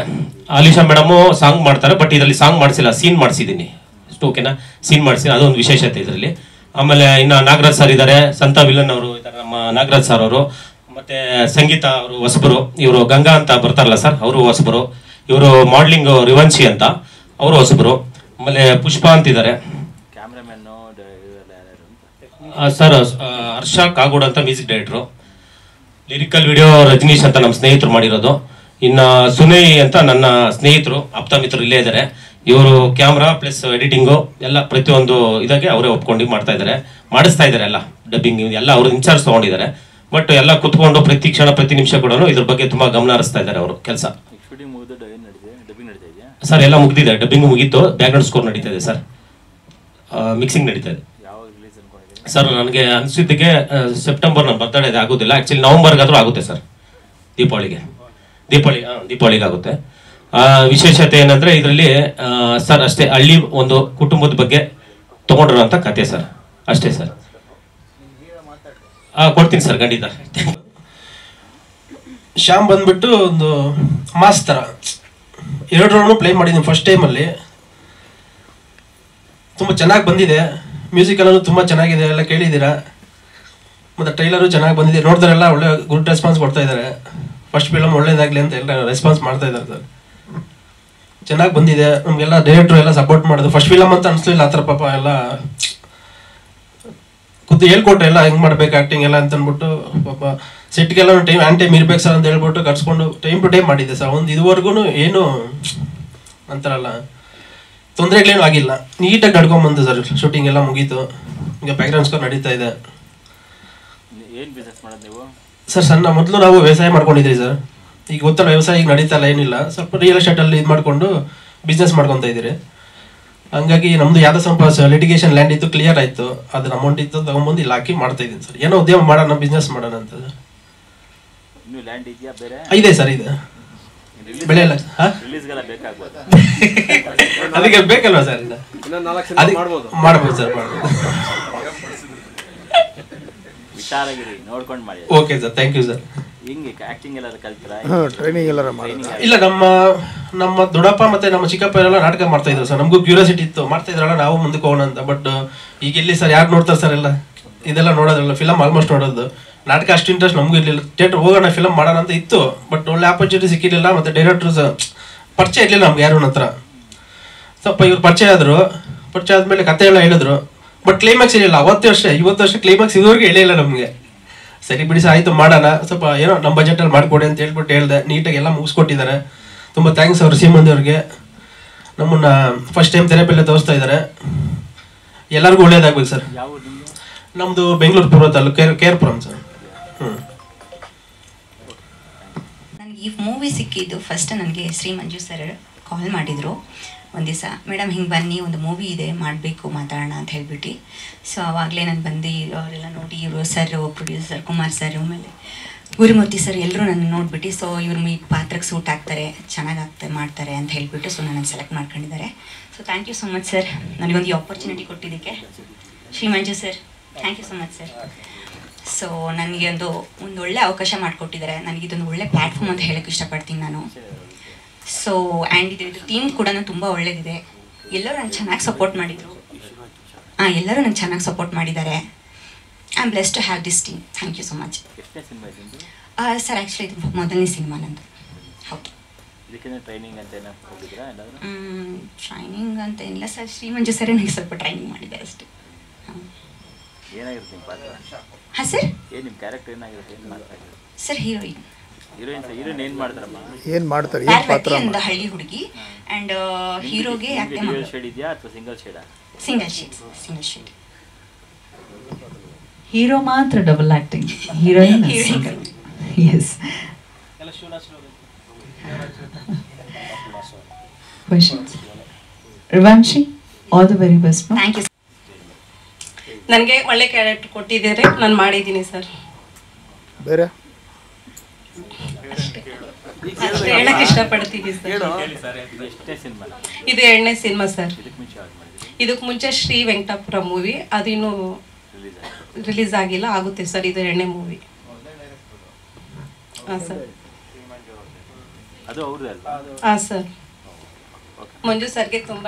ಆಲಿಶಾ ಮೇಡಮು ಸಾಂಗ್ ಮಾಡ್ತಾರೆ, ಬಟ್ ಇದರಲ್ಲಿ ಸಾಂಗ್ ಮಾಡಿಸಿಲ್ಲ, ಸೀನ್ ಮಾಡಿಸಿದ್ದೀನಿ. ಓಕೆನಾ, ಸೀನ್ ಮಾಡಿಸಿ, ಅದೊಂದು ವಿಶೇಷತೆ ಇದರಲ್ಲಿ. ಆಮೇಲೆ ಇನ್ನು ನಾಗರಾಜ್ ಸರ್ ಇದ್ದಾರೆ, ಸಂತ ವಿಲನ್ ಅವರು ಇದ್ದಾರೆ, ನಮ್ಮ ನಾಗರಾಜ್ ಸರ್ ಅವರು. ಮತ್ತೆ ಸಂಗೀತ ಅವರು ಹೊಸಬರು, ಇವರು ಗಂಗಾ ಅಂತ ಬರ್ತಾರಲ್ಲ ಸರ್, ಅವರು ಹೊಸಬರು. ಇವರು ಮಾಡ್ಲಿಂಗ್ ರಿವಂಶಿ ಅಂತ, ಅವರು ಹೊಸಬರು. ಆಮೇಲೆ ಪುಷ್ಪ ಅಂತಿದ್ದಾರೆ ಸರ್. ಹರ್ಷ ಕಾಗೋಡ್ ಅಂತ music director. Lyrical video Rajneesh ಅಂತ ನಮ್ಮ ಸ್ನೇಹಿತರು ಮಾಡಿರೋದು. ಇನ್ನು ಸುನೈ ಅಂತ ನನ್ನ ಸ್ನೇಹಿತರು, ಆಪ್ತ ಮಿತ್ರರು ಇಲ್ಲೇ ಇದ್ದಾರೆ. ಇವರು ಕ್ಯಾಮ್ರಾ ಪ್ಲಸ್ ಎಡಿಟಿಂಗು ಎಲ್ಲ ಪ್ರತಿಯೊಂದು ಇದಕ್ಕೆ ಅವರೇ ಒಪ್ಕೊಂಡು ಮಾಡ್ತಾ ಇದ್ದಾರೆ, ಮಾಡಿಸ್ತಾ ಇದ್ದಾರೆ. ಎಲ್ಲ ಡಬ್ಬಿಂಗ್ ಎಲ್ಲ ಅವರು ಇನ್ಚಾರ್ಜ್ ತೊಗೊಂಡಿದ್ದಾರೆ. ಬಟ್ ಎಲ್ಲ ಕುತ್ಕೊಂಡು ಪ್ರತಿ ಕ್ಷಣ ಪ್ರತಿ ನಿಮಿಷ ಕೂಡ ಇದ್ರ ಬಗ್ಗೆ ತುಂಬಾ ಗಮನ ಹರಿಸ್ತಾ ಇದ್ದಾರೆ ಅವರು ಕೆಲಸ. ಸರ್ ಎಲ್ಲ ಮುಗಿದಿದೆ, ಡಬ್ಬಿಂಗ್ ಮುಗೀತು, ಬ್ಯಾಕ್ಗ್ರೌಂಡ್ ಸ್ಕೋರ್ ನಡೀತಾ ಇದೆ ಸರ್, ಮಿಕ್ಸಿಂಗ್ ನಡೀತಾ ಇದೆ ಸರ್. ನನಗೆ ಅನಿಸಿದ್ದಕ್ಕೆ ಸೆಪ್ಟೆಂಬರ್ ನನ್ನ ಬರ್ತಡೇ ಆಗೋದಿಲ್ಲ, ಆ್ಯಕ್ಚುಲಿ ನವಂಬರ್ಗಾದ್ರೂ ಆಗುತ್ತೆ ಸರ್. ದೀಪಾವಳಿಗೆ ಆಗುತ್ತೆ. ವಿಶೇಷತೆ ಏನಂದ್ರೆ ಇದರಲ್ಲಿ ಸರ್ ಅಷ್ಟೇ ಹಳ್ಳಿ ಒಂದು ಕುಟುಂಬದ ಬಗ್ಗೆ ತಗೊಂಡಿರೋಂಥ ಕತೆ ಸರ್, ಅಷ್ಟೇ ಸರ್. ಕೊಡ್ತೀನಿ ಸರ್ ಖಂಡಿತ. ಶ್ಯಾಮ್ ಬಂದ್ಬಿಟ್ಟು ಒಂದು ಮಾಸ್ ಥರ 2 ರೌಂಡು ಪ್ಲೇ ಮಾಡಿದ್ದೀನಿ ಫಸ್ಟ್ ಟೈಮಲ್ಲಿ. ತುಂಬ ಚೆನ್ನಾಗಿ ಬಂದಿದೆ, ಮ್ಯೂಸಿಕ್ ಎಲ್ಲೂ ತುಂಬ ಚೆನ್ನಾಗಿದೆ, ಎಲ್ಲ ಕೇಳಿದ್ದೀರಾ. ಮತ್ತು ಟ್ರೈಲರು ಚೆನ್ನಾಗಿ ಬಂದಿದೆ, ನೋಡಿದ್ರೆಲ್ಲ ಒಳ್ಳೆ ಗುಡ್ ರೆಸ್ಪಾನ್ಸ್ ಕೊಡ್ತಾ ಇದ್ದಾರೆ. ಫಸ್ಟ್ ಫಿಲಮ್ ಒಳ್ಳೇದಾಗಲಿ ಅಂತ ಎಲ್ಲ ರೆಸ್ಪಾನ್ಸ್ ಮಾಡ್ತಾ ಇದ್ದಾರೆ ಸರ್. ಚೆನ್ನಾಗಿ ಬಂದಿದೆ, ನಮಗೆಲ್ಲ ಡೈರೆಕ್ಟ್ರು ಎಲ್ಲ ಸಪೋರ್ಟ್ ಮಾಡೋದು. ಫಸ್ಟ್ ಫಿಲಮ್ ಅಂತ ಅನಿಸ್ಲಿಲ್ಲ ಆ ಥರ, ಪಾಪ ಎಲ್ಲ ಖುದ್ದು ಹೇಳ್ಕೊಟ್ರೆ ಎಲ್ಲ ಹೆಂಗೆ ಮಾಡ್ಬೇಕು ಆ್ಯಕ್ಟಿಂಗ್ ಎಲ್ಲ ಅಂತ ಅಂದ್ಬಿಟ್ಟು. ಪಾಪ ಸೆಟ್ಗೆಲ್ಲ ಟೈಮ್ ಇರ್ಬೇಕು ಸರ್ ಅಂತ ಹೇಳ್ಬಿಟ್ಟು ಕರ್ಸ್ಕೊಂಡು ಟೈಮ್ ಟು ಟೈಮ್ ಮಾಡಿದ್ದೆ ಸರ್. ಒಂದು ಇದುವರೆಗೂ ಏನು ಅಂತಾರಲ್ಲ ತೊಂದರೆಗಳೇನು ಆಗಿಲ್ಲ, ನೀಟಾಗಿ ನಡ್ಕೊಂಬಂದು ಸರ್. ಶೂಟಿಂಗ್ ಎಲ್ಲ ಮುಗೀತು, ಈಗ ಬ್ಯಾಕ್ಗ್ರೌಂಡ್ ಸ್ಕೋರ್ ನಡೀತಾ ಇದೆ ಸರ್. ಸಣ್ಣ ಮೊದಲು ನಾವು ವ್ಯವಸಾಯ ಮಾಡ್ಕೊಂಡಿದ್ರಿ ಸರ್, ಈಗ ಗೊತ್ತಲ್ಲ ವ್ಯವಸಾಯ ಈಗ ನಡೀತಾ ಇಲ್ಲ, ಏನಿಲ್ಲ. ಸ್ವಲ್ಪ ರಿಯಲ್ ಎಸ್ಟೇಟಲ್ಲಿ ಇದು ಮಾಡಿಕೊಂಡು ಬಿಸ್ನೆಸ್ ಮಾಡ್ಕೊತಾ ಇದ್ದೀರಿ. ಹಂಗಾಗಿ ನಮ್ಮದು ಯಾವುದೋ ಸ್ವಲ್ಪ ಲಿಟಿಗೇಷನ್ ಲ್ಯಾಂಡ್ ಇತ್ತು, ಕ್ಲಿಯರ್ ಆಯಿತು, ಅದ್ರ ಅಮೌಂಟ್ ಇತ್ತು, ತೊಗೊಂಬಂದು ಇಲ್ಲಿ ಹಾಕಿ ಮಾಡ್ತಾ ಇದ್ದೀನಿ ಸರ್. ಏನೋ ಉದ್ಯಮ ಮಾಡೋಣ, ಬಿಸ್ನೆಸ್ ಮಾಡೋಣ ಅಂತ ಸರ್. ಇದೆ ಸರ್, ಇದೆ ಬೆಳೆ ಎಲ್ಲ. ಅದಕ್ಕೆ ಬೇಕಲ್ವಾ ಸರ್, ಮಾಡ್ಬೋದು ಸರ್, ಮಾಡ್ಬೋದು. Okay sir, thank you sir. ಇಲ್ಲ, ನಮ್ಮ ದೊಡ್ಡಪ್ಪ ಮತ್ತೆ ನಮ್ಮ ಚಿಕ್ಕಪ್ಪ ಎಲ್ಲ ನಾಟಕ ಮಾಡ್ತಾ ಇದ್ರು ಸರ್. ನಮಗೂ ಕ್ಯೂರಿಯಾಸಿಟಿ ಇತ್ತು, ಮಾಡ್ತಾ ಇದ್ರಲ್ಲ ನಾವು ಮುಂದಕ್ಕೆ ಹೋಗೋಣ ಅಂತ. ಬಟ್ ಈಗ ಇಲ್ಲಿ ಸರ್ ಯಾರು ನೋಡ್ತಾರೆ ಸರ್, ಎಲ್ಲ ಇದೆಲ್ಲ ನೋಡೋದ್ರಲ್ಲ, ಫಿಲಮ್ ಆಲ್ಮೋಸ್ಟ್ ನೋಡೋದು. ನಾಟಕ ಅಷ್ಟು ಇಂಟ್ರೆಸ್ಟ್ ನಮಗೂ ಇರಲಿಲ್ಲ. ಥಿಯೇಟರ್ ಹೋಗೋಣ ಫಿಲಮ್ ಮಾಡೋಣ ಅಂತ ಇತ್ತು, ಬಟ್ ಒಳ್ಳೆ ಆಪರ್ಚುನಿಟಿ ಸಿಕ್ಕಿರಲಿಲ್ಲ. ಮತ್ತು ಡೈರೆಕ್ಟರ್ಸ್ ಪರಿಚಯ ಇರಲಿಲ್ಲ ನಮ್ಗೆ ಯಾರು ಹತ್ರ. ಸ್ವಲ್ಪ ಇವ್ರು ಪರಿಚಯ ಆದರು, ಪರಿಚಯ ಆದಮೇಲೆ ಕತೆ ಎಲ್ಲ ಹೇಳಿದ್ರು, ಬಟ್ ಕ್ಲೈಮ್ಯಾಕ್ಸ್ ಇರಲಿಲ್ಲ. ಇವತ್ತು ವರ್ಷ ಕ್ಲೈಮ್ಯಾಕ್ಸ್ ಇದುವರೆಗೂ ಹೇಳಿಲ್ಲ ನಮಗೆ. ಸರಿ ಬಿಡಿ ಸರ್, ಆಯಿತು ಮಾಡೋಣ, ಸ್ವಲ್ಪ ಏನೋ ನಮ್ಮ ಬಜೆಟಲ್ಲಿ ಮಾಡಿಕೊಡಿ ಅಂತ ಹೇಳ್ಬಿಟ್ಟು ಹೇಳಿದೆ. ನೀಟಾಗಿ ಎಲ್ಲ ಮುಗಿಸ್ಕೊಟ್ಟಿದ್ದಾರೆ. ತುಂಬ ಥ್ಯಾಂಕ್ಸ್ ಅವರು ಸೀಮಂದಿ ಅವ್ರಿಗೆ. ನಮ್ಮನ್ನು ಫಸ್ಟ್ ಟೈಮ್ ಥೆರಪಿಯಲ್ಲೇ ತೋರಿಸ್ತಾ ಇದ್ದಾರೆ. ಎಲ್ಲರಿಗೂ ಒಳ್ಳೇದಾಗಬೇಕು ಸರ್. ನಮ್ಮದು ಬೆಂಗಳೂರು ಪೂರ್ವ ತಾಲೂಕು, ಕೇರ್ಪುರಂ ಸರ್. ನನಗೆ ಈ ಮೂವಿ ಸಿಕ್ಕಿದ್ದು ಫಸ್ಟ್ ನನಗೆ ಶ್ರೀ ಮಂಜು ಸರ್ ಕಾಲ್ ಮಾಡಿದರು ಒಂದು ದಿವಸ. ಮೇಡಮ್ ಹಿಂಗೆ ಬನ್ನಿ, ಒಂದು ಮೂವಿ ಇದೆ, ಮಾಡಬೇಕು, ಮಾತಾಡೋಣ ಅಂತ ಹೇಳ್ಬಿಟ್ಟು. ಸೊ ಆವಾಗಲೇ ನಾನು ಬಂದು ಅವರೆಲ್ಲ ನೋಡಿ, ಇವರು ಸರ್, ಪ್ರೊಡ್ಯೂಸರ್ ಕುಮಾರ್ ಸರ್, ಆಮೇಲೆ ಗುರುಮೂರ್ತಿ ಸರ್ ಎಲ್ಲರೂ ನನ್ನ ನೋಡಿಬಿಟ್ಟು, ಸೊ ಇವ್ರು ಈ ಪಾತ್ರಕ್ಕೆ ಸೂಟ್ ಆಗ್ತಾರೆ, ಚೆನ್ನಾಗಿ ಮಾಡ್ತಾರೆ ಅಂತ ಹೇಳ್ಬಿಟ್ಟು ಸೊ ನನ್ನನ್ನು ಸೆಲೆಕ್ಟ್ ಮಾಡ್ಕೊಂಡಿದ್ದಾರೆ. So thank you so much sir, ನನಗೊಂದು ಈ ಆಪರ್ಚುನಿಟಿ ಕೊಟ್ಟಿದ್ದಕ್ಕೆ. Shri Manju sir, thank you so much sir. So ನನಗೆ ಒಂದು ಒಳ್ಳೆ ಅವಕಾಶ ಮಾಡಿಕೊಟ್ಟಿದ್ದಾರೆ. ನನಗಿದೊಂದು ಒಳ್ಳೆ ಪ್ಲ್ಯಾಟ್ಫಾರ್ಮ್ ಅಂತ ಹೇಳೋಕ್ಕೆ ಇಷ್ಟಪಡ್ತೀನಿ ನಾನು. ಸೊ ಆ್ಯಂಡ್ ಇದು ಟೀಮ್ ಕೂಡ ತುಂಬ ಒಳ್ಳೇದಿದೆ. ಎಲ್ಲರೂ ನಂಗೆ ಚೆನ್ನಾಗಿ ಸಪೋರ್ಟ್ ಮಾಡಿದರು. ಎಲ್ಲರೂ ನಂಗೆ ಚೆನ್ನಾಗಿ ಸಪೋರ್ಟ್ ಮಾಡಿದ್ದಾರೆ. I am blessed to have this team. Thank you so much sir. Actually ಇದು ಮೊದಲನೇ ಸಿನಿಮಾ ನಂದು. ಟ್ರೈನಿಂಗ್ ಅಂತ ಹೋಗಿದ್ರಾ? ಟ್ರೈನಿಂಗ್ ಅಂತ ಇಲ್ಲ ಸರ್, ಶ್ರೀಮಂಜು ಸರ್ ನನಗೆ ಸ್ವಲ್ಪ ಟ್ರೈನಿಂಗ್ ಮಾಡಿದ್ದಾರೆ ಅಷ್ಟೇ. ಏನಾಗಿರುತ್ತೆ ನಿಮ್ಮ ಪಾತ್ರ? ಹಾಂ ಸರ್. ಏನು ನಿಮ್ಮ ಕ್ಯಾರೆಕ್ಟರ್ ಏನಾಗಿರುತ್ತೆ? ಏನು ಮಾಡ್ತಾ ಇದ್ದೀರಾ ಸರ್? ಹೀರೋಯಿನ್. ಹೀರೋಯಿನ್ ಏನು ಮಾಡ್ತಾರಮ್ಮ? ಏನು ಮಾಡ್ತಾರೆ? ಪಾರ್ವತಿ ಅಂತ ಹಳ್ಳಿ ಹುಡುಗಿ. ಆ್ಯಂಡ್ ಹೀರೋಗೆ ಡ್ಯುಯಲ್ ಶೇಡ್ ಇದೆಯಾ ಅಥವಾ ಸಿಂಗಲ್ ಶೇಡಾ? Single shade. ಹೀರೋ ಮಾತ್ರ double acting, heroine S. Questions? Rivanshi, all the very best. Thank you. ನನಗೆ ಒಳ್ಳೆ ಕ್ಯಾರೆಕ್ಟರ್ ಕೊಟ್ಟಿದ್ದೀರಿ, ನಾನು ಮಾಡಿದ್ದೀನಿ ಸರ್. ಬೇರೆ ಅಷ್ಟೇ ಹೇಳಕ್ಕೆ ಇಷ್ಟಪಡ್ತೀನಿ ಸರ್. ಇದು 2ನೇ ಸಿನಿಮಾ ಸರ್. ಇದಕ್ಕೆ ಮುಂಚೆ ಶ್ರೀ ವೆಂಕಟಾಪುರ ಮೂವಿ, ಅದಿನ್ನೂ ರಿಲೀಸ್ ಆಗಿಲ್ಲ, ಆಗುತ್ತೆ ಸರ್. ಇದು 2ನೇ ಮೂವಿ. ಹಾಂ ಸರ್. ಹಾಂ ಸರ್. ಮಂಜು ಸರ್ಗೆ ತುಂಬ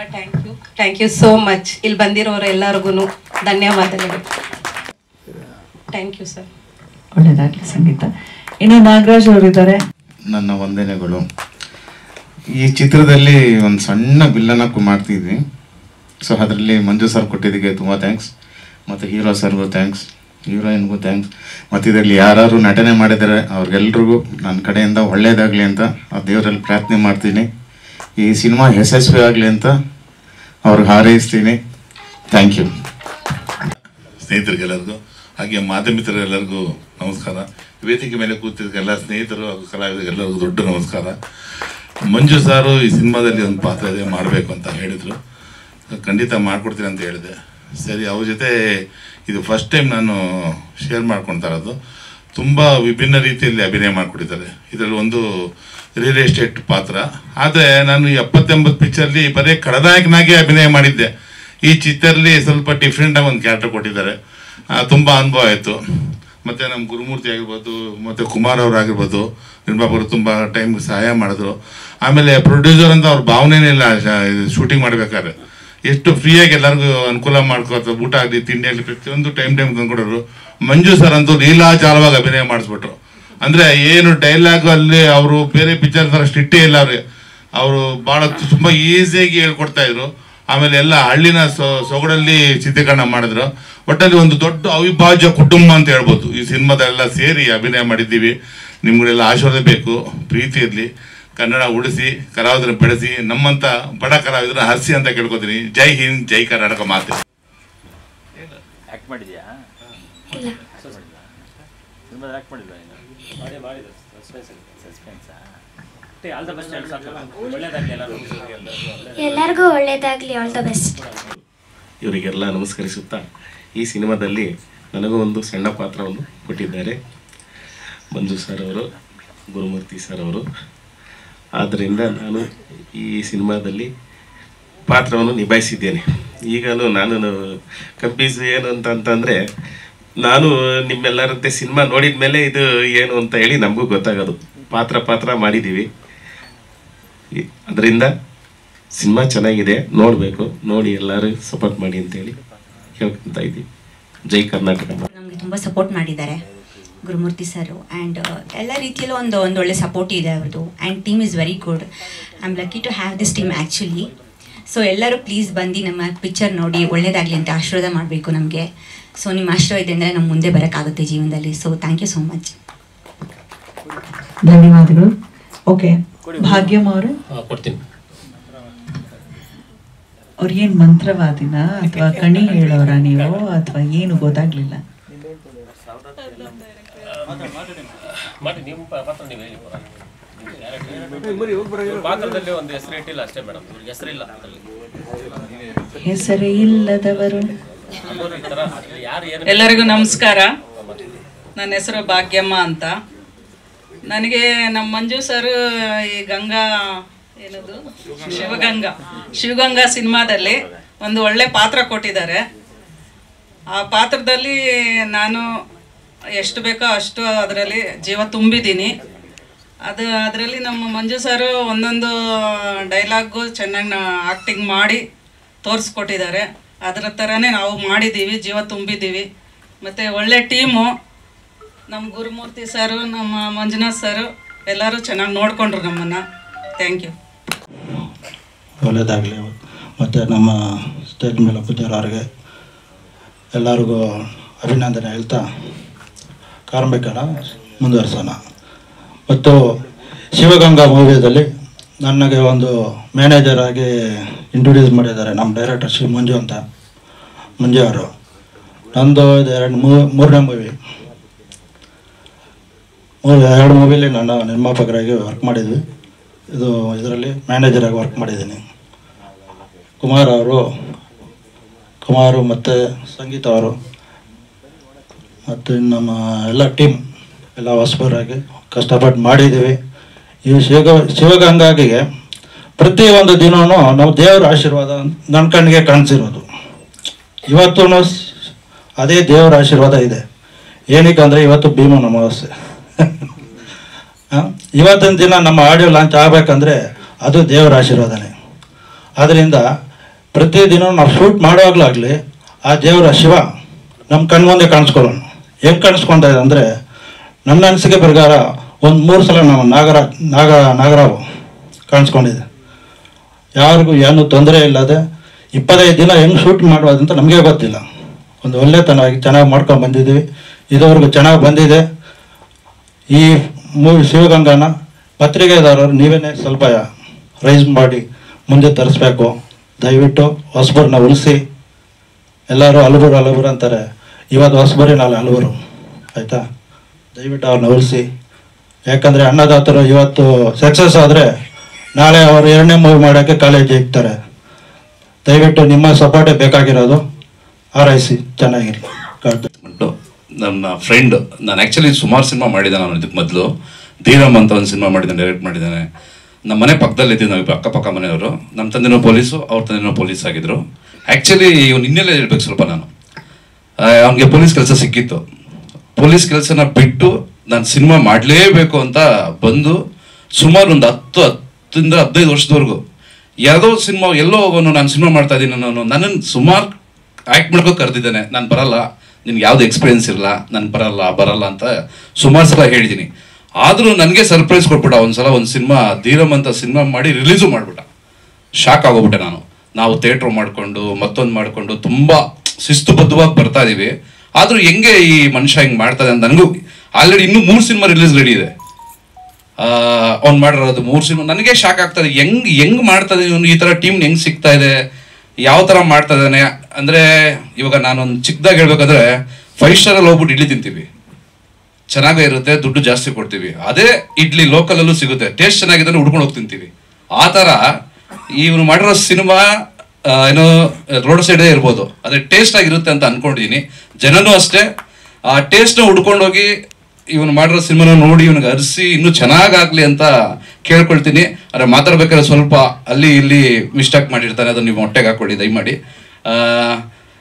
ಥ್ಯಾಂಕ್ ಯು ಸೋ ಮಚ್. ಇಲ್ಲಿ ಬಂದಿರೋರು ಎಲ್ಲರಿಗೂ ಧನ್ಯವಾದಗಳು. Thank you sir. ಒಳ್ಳೆಯದಾಗಲಿ ಸಂಗೀತ. ಇನ್ನು ನಾಗರಾಜ್ ಅವರಿದ್ದಾರೆ. ನನ್ನ ವಂದನೆಗಳು. ಈ ಚಿತ್ರದಲ್ಲಿ ಒಂದು ಸಣ್ಣ ಬಿಲ್ಲನ್ನು ಮಾಡ್ತಿದ್ವಿ. ಸೊ ಅದರಲ್ಲಿ ಮಂಜು ಸರ್ ಕೊಟ್ಟಿದ್ದಕ್ಕೆ ತುಂಬ ಥ್ಯಾಂಕ್ಸ್, ಮತ್ತು ಹೀರೋ ಸರ್ಗೂ ಥ್ಯಾಂಕ್ಸ್, ಹೀರೋಯಿನ್ಗೂ ಥ್ಯಾಂಕ್ಸ್, ಮತ್ತು ಇದರಲ್ಲಿ ಯಾರು ನಟನೆ ಮಾಡಿದ್ದಾರೆ ಅವ್ರಿಗೆಲ್ರಿಗೂ ನನ್ನ ಕಡೆಯಿಂದ ಒಳ್ಳೆಯದಾಗಲಿ ಅಂತ ಆ ದೇವರಲ್ಲಿ ಪ್ರಾರ್ಥನೆ ಮಾಡ್ತೀನಿ. ಈ ಸಿನಿಮಾ ಯಶಸ್ವಿ ಆಗಲಿ ಅಂತ ಅವ್ರಿಗೆ ಹಾರೈಸ್ತೀನಿ. Thank you. ಸ್ನೇಹಿತರಿಗೆಲ್ಲರಿಗೂ ಹಾಗೆ ಮಾಧ್ಯಮಿತರೆಲ್ಲರಿಗೂ ನಮಸ್ಕಾರ. ವೇದಿಕೆ ಮೇಲೆ ಕೂತಿದ್ದ ಎಲ್ಲ ಸ್ನೇಹಿತರು ಹಾಗೂ ಕಲಾವಿದರಿಗೆಲ್ಲರಿಗೂ ದೊಡ್ಡ ನಮಸ್ಕಾರ. ಮಂಜು ಸಾರು ಈ ಸಿನಿಮಾದಲ್ಲಿ ಒಂದು ಪಾತ್ರ ಇದೆ, ಮಾಡಬೇಕು ಅಂತ ಹೇಳಿದರು. ಖಂಡಿತ ಮಾಡಿಕೊಡ್ತೀನಿ ಅಂತ ಹೇಳಿದೆ. ಸರಿ, ಅವ್ರ ಜೊತೆ ಇದು ಫಸ್ಟ್ ಟೈಮ್ ನಾನು ಶೇರ್ ಮಾಡ್ಕೊಳ್ತಾ ಇರೋದು. ತುಂಬ ವಿಭಿನ್ನ ರೀತಿಯಲ್ಲಿ ಅಭಿನಯ ಮಾಡಿಕೊಟ್ಟಿದ್ದಾರೆ. ಇದರಲ್ಲಿ ಒಂದು ರಿಯಲ್ ಎಸ್ಟೇಟ್ ಪಾತ್ರ. ಆದರೆ ನಾನು 70-80 ಪಿಕ್ಚರ್ಲಿ ಬರೀ ಖಳನಾಯಕನಾಗಿ ಅಭಿನಯ ಮಾಡಿದ್ದೆ. ಈ ಚಿತ್ರದಲ್ಲಿ ಸ್ವಲ್ಪ ಡಿಫ್ರೆಂಟಾಗಿ ಒಂದು ಕ್ಯಾರೆಕ್ಟರ್ ಕೊಟ್ಟಿದ್ದಾರೆ. ತುಂಬ ಅನುಭವ ಆಯಿತು. ಮತ್ತು ನಮ್ಮ ಗುರುಮೂರ್ತಿ ಆಗಿರ್ಬೋದು, ಮತ್ತು ಕುಮಾರ್ ಅವರಾಗಿರ್ಬೋದು, ನಿರ್ಮಾಪಕರು ತುಂಬ ಟೈಮ್ಗೆ ಸಹಾಯ ಮಾಡಿದ್ರು. ಆಮೇಲೆ ಪ್ರೊಡ್ಯೂಸರ್ ಅಂತ ಅವ್ರ ಭಾವನೆನೇ ಇಲ್ಲ ಶೂಟಿಂಗ್ ಮಾಡಬೇಕಾದ್ರೆ. ಎಷ್ಟು ಫ್ರೀಯಾಗಿ ಎಲ್ಲರಿಗೂ ಅನುಕೂಲ ಮಾಡ್ಕೊತ, ಊಟ ಆಗಲಿ ತಿಂಡಿ ಆಗಲಿ ಪ್ರತಿಯೊಂದು ಟೈಮ್ ತಂದ್ಕೊಡೋರು. ಮಂಜು ಸರ್ ಅಂತೂ ಲೀಲಾಚಾರವಾಗಿ ಅಭಿನಯ ಮಾಡಿಸ್ಬಿಟ್ರು. ಅಂದರೆ ಏನು ಡೈಲಾಗು ಅಲ್ಲಿ ಅವರು ಬೇರೆ ಪಿಕ್ಚರ್ ಥರ ಸ್ಟ್ರಿಕ್ಟೇ ಇಲ್ಲ. ಅವರು ಭಾಳ ತುಂಬ ಈಸಿಯಾಗಿ ಹೇಳ್ಕೊಡ್ತಾಯಿದ್ರು. ಆಮೇಲೆ ಎಲ್ಲ ಹಳ್ಳಿನ ಸೊಗಡಲ್ಲಿ ಚಿತ್ರೀಕರಣ ಮಾಡಿದ್ರು. ಒಟ್ಟಲ್ಲಿ ಒಂದು ದೊಡ್ಡ ಅವಿಭಾಜ್ಯ ಕುಟುಂಬ ಅಂತ ಹೇಳ್ಬೋದು. ಈ ಸಿನಿಮಾದೆಲ್ಲ ಸೇರಿ ಅಭಿನಯ ಮಾಡಿದ್ದೀವಿ. ನಿಮ್ಗಳೆಲ್ಲ ಆಶೀರ್ವಾದ ಬೇಕು, ಪ್ರೀತಿ ಇರಲಿ. ಕನ್ನಡ ಉಳಿಸಿ, ಕಲಾವಿದರನ್ನ ಬೆಳೆಸಿ, ನಮ್ಮಂಥ ಬಡ ಕಲಾವಿದರನ್ನ ಹರಿಸಿ ಅಂತ ಕೇಳ್ಕೊತೀನಿ. ಜೈ ಹಿಂದ್, ಜೈ ಕರ್ನಾಟಕ. ಮಾತು ಆ್ಯಕ್ಟ್ ಮಾಡಿದ್ಯಾ? ಸಿನಿಮಾದ ಆ್ಯಕ್ಟ್ ಮಾಡಿಲ್ವಾ? ಎಲ್ಲರಿಗೂ ಒಳ್ಳೆಯದಾಗಲಿ. All the best. ಇವರಿಗೆಲ್ಲ ನಮಸ್ಕರಿಸುತ್ತಾ, ಈ ಸಿನಿಮಾದಲ್ಲಿ ನನಗೂ ಒಂದು ಸಣ್ಣ ಪಾತ್ರವನ್ನು ಕೊಟ್ಟಿದ್ದಾರೆ ಮಂಜು ಸರ್ ಅವರು, ಗುರುಮೂರ್ತಿ ಸರ್ ಅವರು. ಆದ್ದರಿಂದ ನಾನು ಈ ಸಿನಿಮಾದಲ್ಲಿ ಪಾತ್ರವನ್ನು ನಿಭಾಯಿಸಿದ್ದೇನೆ. ಈಗಲೂ ನಾನು ಕನ್ಫ್ಯೂಸ್ ಏನು ಅಂತಂದರೆ, ನಾನು ನಿಮ್ಮೆಲ್ಲರಂತೆ ಸಿನಿಮಾ ನೋಡಿದ ಮೇಲೆ ಇದು ಏನು ಅಂತ ಹೇಳಿ ನಮಗೂ ಗೊತ್ತಾಗೋದು. ಪಾತ್ರ ಮಾಡಿದ್ದೀವಿ. ಅದರಿಂದ ಸಿನಿಮಾ ಚೆನ್ನಾಗಿದೆ, ನೋಡಬೇಕು, ನೋಡಿ ಎಲ್ಲರೂ ಸಪೋರ್ಟ್ ಮಾಡಿ ಅಂತೇಳಿ ಹೇಳ್ಕೊತಾ ಇದ್ದೀವಿ. ಜೈ ಕರ್ನಾಟಕ. ನಮಗೆ ತುಂಬ ಸಪೋರ್ಟ್ ಮಾಡಿದ್ದಾರೆ ಗುರುಮೂರ್ತಿ ಸರ್. ಆ್ಯಂಡ್ ಎಲ್ಲ ರೀತಿಯಲ್ಲೂ ಒಂದು ಒಳ್ಳೆ ಸಪೋರ್ಟ್ ಇದೆ ಅವ್ರದ್ದು. And team is very good. I am lucky to have this team actually. So ಎಲ್ಲರೂ ಪ್ಲೀಸ್ ಬಂದು ನಮ್ಮ ಪಿಕ್ಚರ್ ನೋಡಿ ಒಳ್ಳೇದಾಗಲಿ ಅಂತ ಆಶೀರ್ವಾದ ಮಾಡಬೇಕು ನಮಗೆ. ಸೊ ನಿಮ್ಮ ಆಶೀರ್ವಾದ ಇದೆ ಅಂದರೆ ನಮ್ಮ ಮುಂದೆ ಬರೋಕ್ಕಾಗುತ್ತೆ ಜೀವನದಲ್ಲಿ. So thank you so much. ಧನ್ಯವಾದಗಳು. ಓಕೆ, ಭಾಗ್ಯಮ್ಮ ಅವರು ಕೊಡ್ತೀನಿ. ಅವ್ರಿಗೇನು ಮಂತ್ರವಾದಿನ ಅಥವಾ ಕಣಿ ಹೇಳೋರ ನೀವು, ಅಥವಾ ಏನು ಗೊತ್ತಾಗ್ಲಿಲ್ಲ? ಪಾತ್ರದಲ್ಲಿ ಒಂದು ಹೆಸರು ಇಟ್ಟಿಲ್ಲ ಅಷ್ಟೇ ಮೇಡಮ್. ಇವ್ರಿಗೆ ಹೆಸರಿಲ್ಲ. ಹೆಸರೇ ಇಲ್ಲದವರು. ಎಲ್ಲರಿಗೂ ನಮಸ್ಕಾರ. ನನ್ನ ಹೆಸರು ಭಾಗ್ಯಮ್ಮ ಅಂತ. ನನಗೆ ನಮ್ಮ ಮಂಜು ಸರ್ ಈ ಏನದು ಶಿವಗಂಗಾ ಸಿನಿಮಾದಲ್ಲಿ ಒಂದು ಒಳ್ಳೆ ಪಾತ್ರ ಕೊಟ್ಟಿದ್ದಾರೆ. ಆ ಪಾತ್ರದಲ್ಲಿ ನಾನು ಎಷ್ಟು ಬೇಕೋ ಅಷ್ಟು ಅದರಲ್ಲಿ ಜೀವ ತುಂಬಿದ್ದೀನಿ. ಅದರಲ್ಲಿ ನಮ್ಮ ಮಂಜು ಸರ್ ಒಂದೊಂದು ಡೈಲಾಗು ಚೆನ್ನಾಗಿ ಆ್ಯಕ್ಟಿಂಗ್ ಮಾಡಿ ತೋರಿಸ್ಕೊಟ್ಟಿದ್ದಾರೆ. ಅದರ ಥರನೇ ನಾವು ಮಾಡಿದ್ದೀವಿ, ಜೀವ ತುಂಬಿದ್ದೀವಿ. ಮತ್ತು ಒಳ್ಳೆ ಟೀಮು. ನಮ್ಮ ಗುರುಮೂರ್ತಿ ಸರು, ನಮ್ಮ ಮಂಜುನಾಥ್ ಸರು ಎಲ್ಲರೂ ಚೆನ್ನಾಗಿ ನೋಡಿಕೊಂಡ್ರು ನಮ್ಮನ್ನು. Thank you. ಒಳ್ಳೆಯದಾಗಲಿ. ಮತ್ತು ನಮ್ಮ ಸ್ಟೇಟ್ ಮೇಲೆ ಪೂಜ್ಯರವರಿಗೆ ಎಲ್ಲರಿಗೂ ಅಭಿನಂದನೆ ಹೇಳ್ತಾ ಕಾರ್ಮಿಕನ ಮುಂದುವರಿಸೋಣ. ಮತ್ತು ಶಿವಗಂಗಾ ಮೂವಿಯಲ್ಲಿ ನನಗೆ ಒಂದು ಮ್ಯಾನೇಜರ್ ಆಗಿ ಇಂಟ್ರೊಡ್ಯೂಸ್ ಮಾಡಿದ್ದಾರೆ ನಮ್ಮ ಡೈರೆಕ್ಟರ್ ಶ್ರೀ ಮಂಜು ಅಂತ, ಮಂಜು ಅವರು. ನಂದು ಇದು ಮೂರನೇ ಮೂವಿ. ಎರಡು ಮೂವಿಲಿ ನಾನು ನಿರ್ಮಾಪಕರಾಗಿ ವರ್ಕ್ ಮಾಡಿದ್ವಿ. ಇದರಲ್ಲಿ ಮ್ಯಾನೇಜರಾಗಿ ವರ್ಕ್ ಮಾಡಿದ್ದೀನಿ. ಕುಮಾರು ಮತ್ತು ಸಂಗೀತ ಅವರು ಮತ್ತು ನಮ್ಮ ಎಲ್ಲ ಟೀಮ್ ಎಲ್ಲ ಹೊಸಬರಾಗಿ ಕಷ್ಟಪಟ್ಟು ಮಾಡಿದ್ದೀವಿ. ಈ ಶಿವಗಂಗಾಗೆ ಪ್ರತಿಯೊಂದು ದಿನವೂ ನಾವು ದೇವರ ಆಶೀರ್ವಾದ ನನ್ನ ಕಣ್ಣಿಗೆ ಕಾಣಿಸಿರೋದು. ಇವತ್ತೂ ಅದೇ ದೇವರ ಆಶೀರ್ವಾದ ಇದೆ. ಏನಕ್ಕೆ ಅಂದರೆ ಇವತ್ತು ಭೀಮನ ಅಮಾವಾಸ್ಯೆ. ಇವತ್ತಿನ ದಿನ ನಮ್ಮ ಆಡಿಯೋ ಲಾಂಚ್ ಆಗಬೇಕಂದ್ರೆ ಅದು ದೇವರ ಆಶೀರ್ವಾದನೇ. ಆದ್ದರಿಂದ ಪ್ರತಿದಿನ ನಾವು ಶೂಟ್ ಮಾಡುವಾಗಲಾಗಲಿ ಆ ದೇವರ ಶಿವ ನಮ್ಮ ಕಣ್ಮುಂದೆ ಕಾಣಿಸ್ಕೊಳ್ಳೋಣ. ಹೆಂಗೆ ಕಾಣಿಸ್ಕೊತಾ ಇದೆ ಅಂದರೆ ನನ್ನ ಅನಿಸಿಕೆ ಪ್ರಕಾರ ಒಂದು 3 ಸಲ ನಮ್ಮ ನಾಗರಾವು ಕಾಣಿಸ್ಕೊಂಡಿದೆ. ಯಾರಿಗೂ ಏನೂ ತೊಂದರೆ ಇಲ್ಲದೆ 25 ದಿನ ಹೆಂಗೆ ಶೂಟ್ ಮಾಡೋದಂತ ನಮಗೆ ಗೊತ್ತಿಲ್ಲ. ಒಂದು ಒಳ್ಳೆತನವಾಗಿ ಚೆನ್ನಾಗಿ ಮಾಡ್ಕೊಂಡು ಬಂದಿದ್ದೀವಿ. ಇದುವರೆಗೂ ಚೆನ್ನಾಗಿ ಬಂದಿದೆ. ಈ ಮೂವಿ ಶಿವಗಂಗಾನ ಪತ್ರಿಕೆದಾರರು ನೀವೇ ಸ್ವಲ್ಪ ರೈಸ್ ಮಾಡಿ ಮುಂದೆ ತರಿಸ್ಬೇಕು. ದಯವಿಟ್ಟು ಹೊಸಬರನ್ನ ಉಳಿಸಿ. ಎಲ್ಲರೂ ಹಲಬರು ಅಂತಾರೆ. ಇವತ್ತು ಹೊಸಬರೇ ನಾಳೆ ಹಲಬರು, ಆಯಿತಾ? ದಯವಿಟ್ಟು ಅವ್ರನ್ನ ಉಳಿಸಿ. ಯಾಕಂದರೆ ಅನ್ನದಾತರು ಇವತ್ತು ಸಕ್ಸಸ್ ಆದರೆ ನಾಳೆ ಅವರು 2ನೇ ಮೂವಿ ಮಾಡೋಕ್ಕೆ ಕಾಲೇಜ್ ಇರ್ತಾರೆ. ದಯವಿಟ್ಟು ನಿಮ್ಮ ಸಪೋರ್ಟೇ ಬೇಕಾಗಿರೋದು. ಆರೈಸಿ ಚೆನ್ನಾಗಿರಿ. ನನ್ನ ಫ್ರೆಂಡ್, ನಾನು ಆ್ಯಕ್ಚುಲಿ ಸುಮಾರು ಸಿನಿಮಾ ಮಾಡಿದ್ದೆ. ನಾನು ಇದಕ್ಕೆ ಮೊದಲು ಧೀರಮ್ ಅಂತ ಒಂದು ಸಿನಿಮಾ ಮಾಡಿದ್ದಾನೆ, ಡೈರೆಕ್ಟ್ ಮಾಡಿದ್ದಾನೆ. ನಮ್ಮ ಮನೆ ಪಕ್ಕದಲ್ಲಿ ಇದ್ದೀವಿ ನಾವು, ಅಕ್ಕಪಕ್ಕ ಮನೆಯವರು. ನಮ್ಮ ತಂದೆನೂ ಪೊಲೀಸು, ಅವ್ರ ತಂದೆನೂ ಪೊಲೀಸ್ ಆಗಿದ್ರು. ಆ್ಯಕ್ಚುಲಿ ಇವ್ನು ಇನ್ನೆಲ್ಲ ಹೇಳ್ಬೇಕು ಸ್ವಲ್ಪ. ಅವನಿಗೆ ಪೊಲೀಸ್ ಕೆಲಸ ಸಿಕ್ಕಿತ್ತು. ಪೊಲೀಸ್ ಕೆಲಸನ ಬಿಟ್ಟು ನಾನು ಸಿನಿಮಾ ಮಾಡಲೇಬೇಕು ಅಂತ ಬಂದು ಸುಮಾರು ಒಂದು 10ರಿಂದ 15 ವರ್ಷದವರೆಗೂ ಯಾವುದೋ ಸಿನಿಮಾ ಎಲ್ಲೋ ಹೋಗೋನು, ನಾನು ಸಿನಿಮಾ ಮಾಡ್ತಾ ಇದ್ದೀನಿ ನನ್ನನ್ನು ಸುಮಾರು ಆ್ಯಕ್ಟ್ ಮಾಡ್ಕೊಂಡು ಕರೆದಿದ್ದಾನೆ. ನಾನು ಬರಲ್ಲ, ನಿನ್ಗೆ ಯಾವುದು ಎಕ್ಸ್ಪೀರಿಯನ್ಸ್ ಇರಲ್ಲ, ನಾನು ಬರಲ್ಲ ಅಂತ ಸುಮಾರು ಸಲ ಹೇಳಿದ್ದೀನಿ. ಆದರೂ ನನಗೆ ಸರ್ಪ್ರೈಸ್ ಕೊಟ್ಬಿಟ್ಟ. ಒಂದ್ಸಲ ಒಂದು ಸಿನಿಮಾ ಧೀರಮ್ ಅಂತ ಸಿನಿಮಾ ಮಾಡಿ ರಿಲೀಸು ಮಾಡಿಬಿಟ್ಟ. ಶಾಕ್ ಆಗೋಗ್ಬಿಟ್ಟೆ ನಾನು. ನಾವು ಥಿಯೇಟ್ರ್ ಮಾಡಿಕೊಂಡು ಮತ್ತೊಂದು ಮಾಡಿಕೊಂಡು ತುಂಬ ಶಿಸ್ತುಬದ್ಧವಾಗಿ ಬರ್ತಾ ಇದೀವಿ. ಆದರೂ ಹೆಂಗೆ ಈ ಮನುಷ್ಯ ಹಿಂಗೆ ಮಾಡ್ತಾರೆ ಅಂತ ನನಗೂ ಆಲ್ರೆಡಿ ಇನ್ನೂ 3 ಸಿನಿಮಾ ರಿಲೀಸ್ ರೆಡಿ ಇದೆ. ಅವ್ನು ಮಾಡಿರೋದು 3 ಸಿನಿಮಾ. ನನಗೆ ಶಾಕ್ ಆಗ್ತದೆ, ಹೆಂಗೆ ಮಾಡ್ತದೆ ಇವನು, ಈ ಥರ ಟೀಮ್ ಹೆಂಗೆ ಸಿಗ್ತಾ ಇದೆ, ಯಾವ ಥರ ಮಾಡ್ತಾ ಇದ್ದಾನೆ. ಅಂದರೆ ಇವಾಗ ನಾನೊಂದು ಚಿಕ್ಕದಾಗಿ ಹೇಳ್ಬೇಕಾದ್ರೆ 5 ಸ್ಟಾರಲ್ಲಿ ಹೋಗ್ಬಿಟ್ಟು ಇಡ್ಲಿ ತಿಂತೀವಿ, ಚೆನ್ನಾಗೇ ಇರುತ್ತೆ, ದುಡ್ಡು ಜಾಸ್ತಿ ಕೊಡ್ತೀವಿ. ಅದೇ ಇಡ್ಲಿ ಲೋಕಲಲ್ಲೂ ಸಿಗುತ್ತೆ, ಟೇಸ್ಟ್ ಚೆನ್ನಾಗಿದೆ, ಹುಡ್ಕೊಂಡು ಹೋಗಿ ತಿಂತೀವಿ. ಆ ಥರ ಇವನು ಮಾಡಿರೋ ಸಿನಿಮಾ ಏನೋ ರೋಡ್ ಸೈಡೇ ಇರ್ಬೋದು, ಅದೇ ಟೇಸ್ಟ್ ಆಗಿರುತ್ತೆ ಅಂತ ಅನ್ಕೊಂಡಿದ್ದೀನಿ. ಜನನೂ ಅಷ್ಟೇ ಆ ಟೇಸ್ಟ್ನ ಹುಡ್ಕೊಂಡೋಗಿ ಇವನು ಮಾಡಿರೋ ಸಿನಿಮಾನ ನೋಡಿ ಇವನಿಗೆ ಅರಿಸಿ ಇನ್ನೂ ಚೆನ್ನಾಗಾಗಲಿ ಅಂತ ಕೇಳ್ಕೊಳ್ತೀನಿ. ಆದರೆ ಮಾತಾಡ್ಬೇಕಾದ್ರೆ ಸ್ವಲ್ಪ ಅಲ್ಲಿ ಇಲ್ಲಿ ಮಿಸ್ಟೇಕ್ ಮಾಡಿರ್ತಾನೆ, ಅದನ್ನು ನೀವು ಹೊಟ್ಟೆಗೆ ಹಾಕೊಳ್ಳಿ ದಯಮಾಡಿ.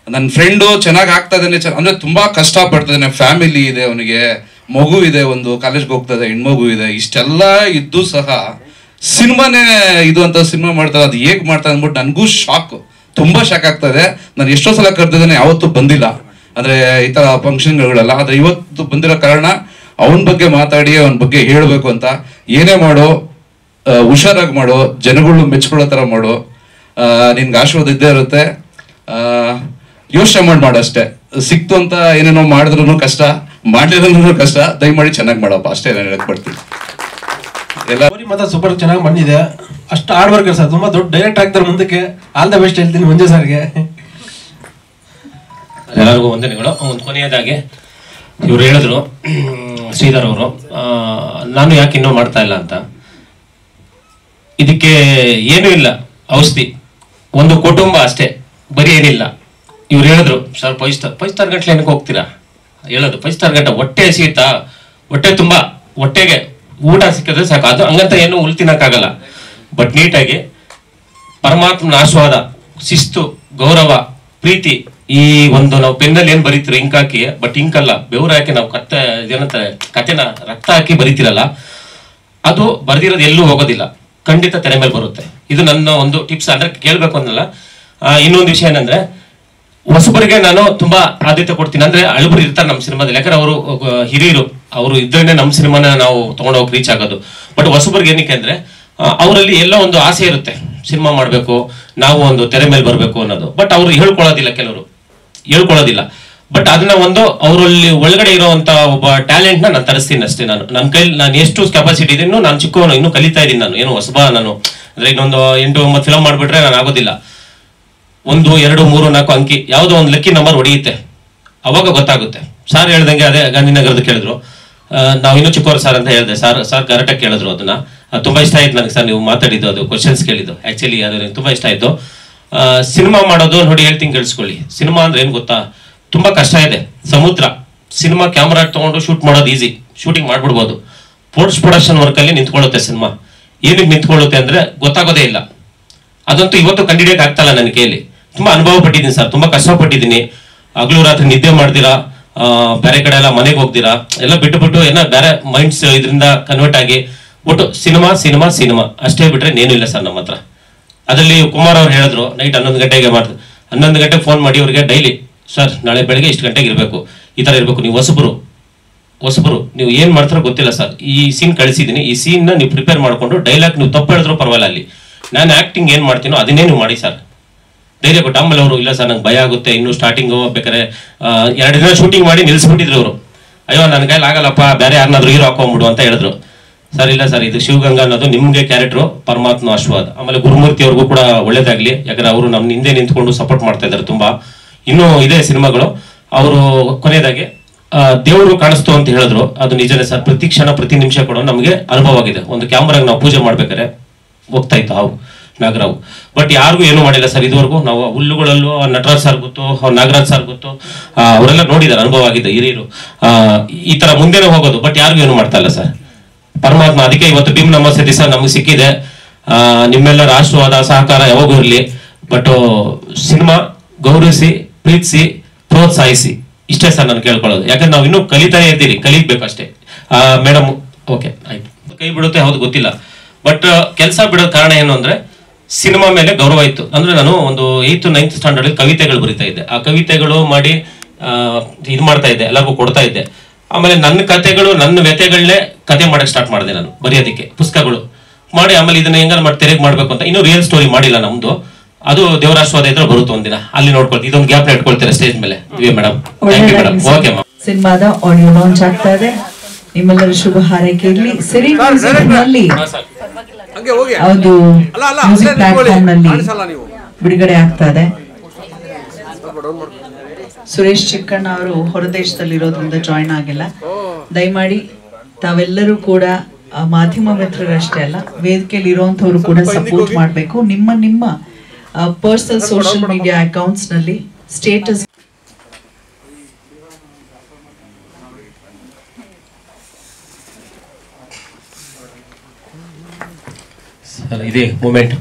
ನನ್ನ ಫ್ರೆಂಡು ಚೆನ್ನಾಗಿ ಆಗ್ತಾ ಇದ್ದಾನೆ, ಅಂದರೆ ತುಂಬ ಕಷ್ಟಪಡ್ತಾನೆ. ಫ್ಯಾಮಿಲಿ ಇದೆ, ಅವನಿಗೆ ಮಗು ಇದೆ, ಒಂದು ಕಾಲೇಜ್ಗೆ ಹೋಗ್ತದೆ, ಹೆಣ್ಮಗು ಇದೆ. ಇಷ್ಟೆಲ್ಲ ಇದ್ದು ಸಹ ಸಿನಿಮಾನೇ ಇದು ಅಂತ ಸಿನಿಮಾ ಮಾಡ್ತಾರೆ. ಅದು ಹೇಗೆ ಮಾಡ್ತಾರೆ ಅಂದ್ಬಿಟ್ಟು ನನಗೂ ತುಂಬ ಶಾಕ್ ಆಗ್ತದೆ. ನಾನು ಎಷ್ಟೋ ಸಲ ಕರೆದಿದ್ದೇನೆ, ಯಾವತ್ತೂ ಬಂದಿಲ್ಲ. ಅಂದರೆ ಈ ಥರ ಫಂಕ್ಷನ್ಗಳೆಲ್ಲ. ಆದರೆ ಇವತ್ತು ಬಂದಿರೋ ಕಾರಣ ಅವನ ಬಗ್ಗೆ ಮಾತಾಡಿ ಅವನ ಬಗ್ಗೆ ಹೇಳಬೇಕು ಅಂತ. ಏನೇ ಮಾಡೋ ಹುಷಾರಾಗಿ ಮಾಡೋ, ಜನಗಳು ಮೆಚ್ಕೊಳ್ಳೋ ಥರ ಮಾಡೋ, ನಿನ್ಗೆ ಆಶೀರ್ವಾದ ಇದ್ದೇ ಇರುತ್ತೆ. ಯೋಚನೆ ಮಾಡೋ ಅಷ್ಟೇ. ಸಿಕ್ತು ಅಂತ ಏನೇನೋ ಮಾಡಿದ್ರು ಕಷ್ಟ, ಮಾಡಲಿದ್ರು ಕಷ್ಟ. ದಯಮಾಡಿ ಚೆನ್ನಾಗಿ ಮಾಡಪ್ಪ, ಅಷ್ಟೇ ನಾನು ಹೇಳಕ್ ಬರ್ತೀನಿ. ಎಲ್ಲ ಮಾತ್ರ ಸೂಪರ್ ಚೆನ್ನಾಗಿ ಬಂದಿದೆ. ಅಷ್ಟು ಹಾರ್ಡ್ ವರ್ಕ್ ಸರ್, ತುಂಬಾ ದೊಡ್ಡ ಡೈರೆಕ್ಟ್ ಆಗ್ತಾರೆ. ಮುಂದಕ್ಕೆ ಆಲ್ ದ ಬೆಸ್ಟ್ ಹೇಳ್ತೀನಿ ಮಂಜು ಸರ್ಗೆ. ಎಲ್ಲರಿಗೂ ವಂದನೆಗಳು. ಒಂದು ಕೊನೆಯದಾಗಿ ಇವ್ರು ಹೇಳಿದ್ರು ಶ್ರೀಧರ್ ಅವರು, ನಾನು ಯಾಕೆ ಇನ್ನೂ ಮಾಡ್ತಾ ಇಲ್ಲ ಅಂತ. ಇದಕ್ಕೆ ಏನೂ ಇಲ್ಲ, ಔಷಧಿ, ಒಂದು ಕುಟುಂಬ ಅಷ್ಟೇ, ಬರೀ ಏನಿಲ್ಲ. ಇವ್ರು ಹೇಳಿದ್ರು ಸರ್ 5 ಸ್ಟಾರ್ ಗಂಟ್ಲೆ ಏನಕ್ಕೆ ಹೋಗ್ತೀರಾ ಹೇಳೋದು. 5 ಸ್ಟಾರ್ ಗಂಟೆ ಹೊಟ್ಟೆ ಹಸಿಯುತ್ತಾ, ಹೊಟ್ಟೆ ತುಂಬ, ಹೊಟ್ಟೆಗೆ ಊಟ ಸಿಕ್ಕಿದ್ರೆ ಸಾಕು. ಅದು ಹಂಗಂತ ಏನು ಹುಲ್ ತಿನ್ನಕ್ಕಾಗಲ್ಲ. ಬಟ್ ನೀಟಾಗಿ ಪರಮಾತ್ಮನ ಆಶೀರ್ವಾದ, ಶಿಸ್ತು, ಗೌರವ, ಪ್ರೀತಿ, ಈ ಒಂದು ನಾವು ಪೆನ್ನಲ್ಲಿ ಏನ್ ಬರೀತೀರೋ ಇಂಕ್ ಹಾಕಿ, ಬಟ್ ಇಂಕ್ ಅಲ್ಲ, ಬೆವ್ರು ಹಾಕಿ ನಾವು ಏನಂತಾರೆ ಕತೆನ ರಕ್ತ ಹಾಕಿ ಬರೀತಿರಲ್ಲ, ಅದು ಬರ್ದಿರೋದು ಎಲ್ಲೂ ಹೋಗೋದಿಲ್ಲ, ಖಂಡಿತ ತೆರೆ ಮೇಲೆ ಬರುತ್ತೆ. ಇದು ನನ್ನ ಒಂದು ಟಿಪ್ಸ್. ಅಂದ್ರೆ ಕೇಳ್ಬೇಕು ಅನ್ನಲ್ಲ. ಇನ್ನೊಂದು ವಿಷಯ ಏನಂದ್ರೆ, ಹೊಸಬರಿಗೆ ನಾನು ತುಂಬಾ ಆದ್ಯತೆ ಕೊಡ್ತೀನಿ. ಅಂದ್ರೆ ಅಳುಬರು ಇರ್ತಾರೆ ನಮ್ಮ ಸಿನಿಮಾದಲ್ಲಿ, ಯಾಕಂದ್ರೆ ಅವರು ಹಿರಿಯರು, ಅವರು ಇದ್ರೇನೆ ನಮ್ಮ ಸಿನಿಮಾನ ನಾವು ತಗೊಂಡೋಗಿ ರೀಚ್ ಆಗೋದು. ಬಟ್ ಹೊಸಬರಿಗೆ ಏನಕ್ಕೆ ಅಂದ್ರೆ ಅವರಲ್ಲಿ ಎಲ್ಲೋ ಒಂದು ಆಸೆ ಇರುತ್ತೆ, ಸಿನಿಮಾ ಮಾಡಬೇಕು, ನಾವು ಒಂದು ತೆರೆ ಮೇಲೆ ಬರಬೇಕು ಅನ್ನೋದು. ಬಟ್ ಅವರು ಹೇಳ್ಕೊಳ್ಳೋದಿಲ್ಲ, ಕೆಲವರು ಹೇಳ್ಕೊಳ್ಳೋದಿಲ್ಲ. ಬಟ್ ಅದನ್ನ ಒಂದು ಅವರಲ್ಲಿ ಒಳಗಡೆ ಇರೋವಂಥ ಒಬ್ಬ ಟ್ಯಾಲೆಂಟ್ನ ನಾನು ತರಿಸ್ತೀನಿ ಅಷ್ಟೇ. ನನ್ನ ಕೈಲಿ ನಾನು ಎಷ್ಟು ಕೆಪಾಸಿಟಿ ಇದೆ, ನಾನು ಚಿಕ್ಕವನು, ಇನ್ನೂ ಕಲಿತಾ ಇದ್ದೀನಿ. ನಾನು ಏನು ಹೊಸಬ, ನಾನು ಅಂದರೆ ಇನ್ನೊಂದು 8-9 ಫಿಲಮ್ ಮಾಡಿಬಿಟ್ರೆ ನಾನು ಆಗೋದಿಲ್ಲ. 1, 2, 3, 4 ಅಂಕಿ ಯಾವುದೋ ಒಂದು ಲಕ್ಕಿ ನಂಬರ್ ಹೊಡೆಯುತ್ತೆ, ಅವಾಗ ಗೊತ್ತಾಗುತ್ತೆ. ಸಾರ್ ಹೇಳ್ದಂಗೆ ಅದೇ ಗಾಂಧಿನಗರದ ಕೇಳಿದ್ರು, ನಾವು ಇನ್ನೂ ಚಿಕ್ಕವರು ಸರ್ ಅಂತ ಹೇಳಿದೆ. ಸಾರ್ ಕರೆಕ್ಟಾಗಿ ಕೇಳಿದ್ರು ಅದನ್ನ. ತುಂಬ ಇಷ್ಟ ಆಯ್ತು ನನಗೆ ಸರ್ ನೀವು ಮಾತಾಡಿದ್ದು, ಅದು ಕ್ವಶನ್ಸ್ ಕೇಳಿದ್ದು. ಆ್ಯಕ್ಚುಲಿ ಅದು ನನಗೆ ತುಂಬ ಇಷ್ಟ ಆಯಿತು. ಸಿನಿಮಾ ಮಾಡೋದು ನೋಡಿ ಹೇಳ್ತೀನಿ ಕೇಳಿಸ್ಕೊಳ್ಳಿ. ಸಿನಿಮಾ ಅಂದ್ರೆ ಏನು ಗೊತ್ತಾ, ತುಂಬ ಕಷ್ಟ ಇದೆ. ಸಮುದ್ರ. ಸಿನಿಮಾ ಕ್ಯಾಮ್ರಾ ತೊಗೊಂಡು ಶೂಟ್ ಮಾಡೋದು ಈಸಿ, ಶೂಟಿಂಗ್ ಮಾಡ್ಬಿಡ್ಬೋದು. ಪೋಸ್ಟ್ ಪ್ರೊಡಕ್ಷನ್ ವರ್ಕಲ್ಲಿ ನಿಂತ್ಕೊಳ್ಳುತ್ತೆ ಸಿನಿಮಾ. ಏನಕ್ಕೆ ನಿಂತ್ಕೊಳ್ಳುತ್ತೆ ಅಂದರೆ ಗೊತ್ತಾಗೋದೇ ಇಲ್ಲ. ಅದಂತೂ ಇವತ್ತು ಕಂಡಿಡಿಯೋಕೆ ಆಗ್ತಾಯಿಲ್ಲ ನನ್ನ ಕೈಯಲ್ಲಿ. ತುಂಬ ಅನುಭವ ಪಟ್ಟಿದ್ದೀನಿ ಸರ್, ತುಂಬ ಕಷ್ಟಪಟ್ಟಿದ್ದೀನಿ. ಹಗಲು ರಾತ್ರಿ ನಿದ್ದೆ ಮಾಡ್ದಿರಾ, ಬೇರೆ ಕಡೆ ಎಲ್ಲ ಮನೆಗೆ ಹೋಗ್ದಿರಾ, ಎಲ್ಲ ಬಿಟ್ಟು ಏನೋ ಬೇರೆ ಮೈಂಡ್ಸ್ ಇದರಿಂದ ಕನ್ವರ್ಟ್ ಆಗಿ ಒಟ್ಟು ಸಿನಿಮಾ ಸಿನಿಮಾ ಸಿನಿಮಾ ಅಷ್ಟೇ ಬಿಟ್ರೆ ಇನ್ನೇನು ಇಲ್ಲ ಸರ್ ನಮ್ಮ ಹತ್ರ. ಅದರಲ್ಲಿ ಕುಮಾರ್ ಅವ್ರು ಹೇಳಿದ್ರು ನೈಟ್ 11 ಗಂಟೆಗೆ 11 ಗಂಟೆಗೆ ಫೋನ್ ಮಾಡಿ ಅವ್ರಿಗೆ ಡೈಲಿ, ಸರ್ ನಾಳೆ ಬೆಳಗ್ಗೆ ಇಷ್ಟು ಗಂಟೆಗೆ ಇರಬೇಕು, ಈ ಥರ ಇರಬೇಕು, ನೀವು ಹೊಸಬರು ನೀವು ಏನು ಮಾಡ್ತಾರೋ ಗೊತ್ತಿಲ್ಲ ಸರ್, ಈ ಸೀನ್ ಕಳಿಸಿದ್ದೀನಿ, ಈ ಸೀನ್ನ ನೀವು ಪ್ರಿಪೇರ್ ಮಾಡಿಕೊಂಡು ಡೈಲಾಗ್ ನೀವು ತಪ್ಪು ಹೇಳಿದ್ರು ಪರವಾಗಿಲ್ಲ, ಅಲ್ಲಿ ನಾನು ಆ್ಯಕ್ಟಿಂಗ್ ಏನು ಮಾಡ್ತೀನೋ ಅದನ್ನೇ ನೀವು ಮಾಡಿ ಸರ್, ಧೈರ್ಯ ಕೊಟ್ಟು. ಆಮೇಲೆ ಅವರು ಇಲ್ಲ ಸರ್ ನಂಗೆ ಭಯ ಆಗುತ್ತೆ, ಇನ್ನೂ ಸ್ಟಾರ್ಟಿಂಗು ಬೇಕಾದ್ರೆ 2 ದಿನ ಶೂಟಿಂಗ್ ಮಾಡಿ ನಿಲ್ಲಿಸ್ಬಿಟ್ಟಿದ್ರು ಅವರು. ಅಯ್ಯೋ ನನ್ನ ಕೈಲಿ ಆಗಲ್ಲಪ್ಪ, ಬೇರೆ ಯಾರನ್ನಾದ್ರೂ ಹೀರೋ ಹಾಕೊಂಬಿಡು ಅಂತ ಹೇಳಿದ್ರು. ಸರ್ ಇಲ್ಲ ಸರ್, ಇದು ಶಿವಗಂಗಾ ಅನ್ನೋದು ನಿಮಗೆ ಕ್ಯಾರೆಕ್ಟ್ರು, ಪರಮಾತ್ಮ ಆಶೀರ್ವಾದ. ಆಮೇಲೆ ಗುರುಮೂರ್ತಿ ಅವ್ರಿಗೂ ಕೂಡ ಒಳ್ಳೇದಾಗಲಿ, ಯಾಕಂದ್ರೆ ಅವರು ನಮ್ಮ ಹಿಂದೆ ನಿಂತ್ಕೊಂಡು ಸಪೋರ್ಟ್ ಮಾಡ್ತಾ ಇದ್ದಾರೆ ತುಂಬ. ಇನ್ನೂ ಇದೆ ಸಿನಿಮಾಗಳು. ಅವರು ಕೊನೆಯದಾಗಿ ದೇವರು ಕಾಣಿಸ್ತು ಅಂತ ಹೇಳಿದ್ರು, ಅದು ನಿಜನೇ ಸರ್. ಪ್ರತಿ ಕ್ಷಣ ಪ್ರತಿ ನಿಮಿಷ ಕೂಡ ನಮಗೆ ಅನುಭವ ಆಗಿದೆ. ಒಂದು ಕ್ಯಾಮ್ರಾಗೆ ನಾವು ಪೂಜೆ ಮಾಡ್ಬೇಕಾದ್ರೆ ಹೋಗ್ತಾ ಇತ್ತು ಹಾವು, ನಾಗರಾವು. ಬಟ್ ಯಾರಿಗೂ ಏನೂ ಮಾಡಿಲ್ಲ ಸರ್ ಇದುವರೆಗೂ. ನಾವು ಹುಲ್ಲುಗಳಲ್ಲೂ ನಟರಾಜ್ ಸರ್ ಗೊತ್ತು, ನಾಗರಾಜ್ ಸರ್ ಗೊತ್ತು, ಅವರೆಲ್ಲ ನೋಡಿದ್ದಾರೆ, ಅನುಭವ ಆಗಿದೆ ಹಿರಿಯರು. ಈ ಥರ ಮುಂದೆನೇ ಹೋಗೋದು, ಬಟ್ ಯಾರಿಗೂ ಏನು ಮಾಡ್ತಾ ಇಲ್ಲ ಸರ್. ಪರಮಾತ್ಮ ಅದಕ್ಕೆ ಇವತ್ತು ಭೀಮ್ ನಮಸ್ತೆ ದಿವಸ ನಮಗೆ ಸಿಕ್ಕಿದೆ. ನಿಮ್ಮೆಲ್ಲರ ಆಶೀರ್ವಾದ ಸಹಕಾರ ಯಾವಾಗೂ ಇರಲಿ. ಬಟ್ ಸಿನಿಮಾ ಗೌರವಿಸಿ, ಪ್ರೀತಿಸಿ, ಪ್ರೋತ್ಸಾಹಿಸಿ, ಇಷ್ಟೇ ಸರ್ ನಾನು ಕೇಳ್ಕೊಳ್ಳೋದು. ಯಾಕಂದ್ರೆ ನಾವು ಇನ್ನೂ ಕಲಿತಾನೆ ಇರ್ತೀರಿ, ಕಲಿಬೇಕು ಅಷ್ಟೇ. ಮೇಡಮ್ ಓಕೆ ಆಯ್ತು, ಕೈ ಬಿಡುತ್ತೆ ಹೌದು ಗೊತ್ತಿಲ್ಲ. ಬಟ್ ಕೆಲಸ ಬಿಡೋ ಕಾರಣ ಏನು ಅಂದ್ರೆ ಸಿನಿಮಾ ಮೇಲೆ ಗೌರವ ಇತ್ತು. ಅಂದ್ರೆ ನಾನು ಒಂದು 8th 9th ಸ್ಟ್ಯಾಂಡರ್ಡ್ ಕವಿತೆಗಳು ಬರಿತಾ ಇದ್ದೆ. ಆ ಕವಿತೆಗಳು ಮಾಡಿ ಇದು ಮಾಡ್ತಾ ಇದ್ದೆ, ಎಲ್ಲರಿಗೂ ಕೊಡ್ತಾ ಇದ್ದೆ. ಆಮೇಲೆ ನನ್ನ ಕತೆಗಳು, ನನ್ನ ವ್ಯತೆಗಳನ್ನೇ ಕತೆ ಮಾಡಕ್ಕೆ ಸ್ಟಾರ್ಟ್ ಮಾಡಿದೆ ನಾನು, ಬರೆಯೋದಕ್ಕೆ ಪುಸ್ತಕಗಳು ಮಾಡಿ. ಆಮೇಲೆ ಇದನ್ನ ಹೆಂಗಾರ ಮಾಡಿ ತೆರೆಗೆ ಮಾಡ್ಬೇಕು ಅಂತ. ಇನ್ನೂ ರಿಯಲ್ ಸ್ಟೋರಿ ಮಾಡಿಲ್ಲ ನಮ್ದು, ಅದು ದೇವರಾಶ್ವಾದ ಇದ್ರೆ ಬರುತ್ತೆ ಒಂದಿನ, ಅಲ್ಲಿ ನೋಡ್ಕೊಳ್ತೀವಿ. ಇದೊಂದು ಗ್ಯಾಪ್ ಇಟ್ಕೊಳ್ತೀರಾ ಸ್ಟೇಜ್ ಮೇಲೆ. Madam thank you madam. Okay ma'am. ಸಿನಿಮಾದ ಆಡಿಯೋ ಲಾಂಚ್ ಆಗ್ತಾ ಇದೆ, ನಿಮ್ಮೆಲ್ಲರ ಶುಭ ಹಾರೈಕೆ ಇರಲಿ. ಸಿರಿ ಮ್ಯೂಸಿಕ್ ನಲ್ಲಿ ಅದು ಮ್ಯೂಸಿಕ್ ಪ್ಲಾಟ್ಫಾರ್ಮ್ ನಲ್ಲಿ ಬಿಡುಗಡೆ ಆಗ್ತಾ ಇದೆ. ಸುರೇಶ್ ಚಿಕ್ಕಣ್ಣ ಅವರು ಹೊರದೇಶದಲ್ಲಿರೋದ್ರಿಂದ ಜಾಯಿನ್ ಆಗಿಲ್ಲ. ದಯಮಾಡಿ ತಾವೆಲ್ಲರೂ ಕೂಡ ಮಾಧ್ಯಮ ಮಿತ್ರರಷ್ಟೇ ಅಲ್ಲ, ವೇದಿಕೆಯಲ್ಲಿ ಇರುವಂತವ್ರು ಕೂಡ ಸಪೋರ್ಟ್ ಮಾಡಬೇಕು. ನಿಮ್ಮ ಪರ್ಸನಲ್ ಸೋಷಿಯಲ್ ಮೀಡಿಯಾ ಅಕೌಂಟ್ಸ್ ನಲ್ಲಿ ಸ್ಟೇಟಸ್ ಸರ್ ಇದೇ ಮೂಮೆಂಟ್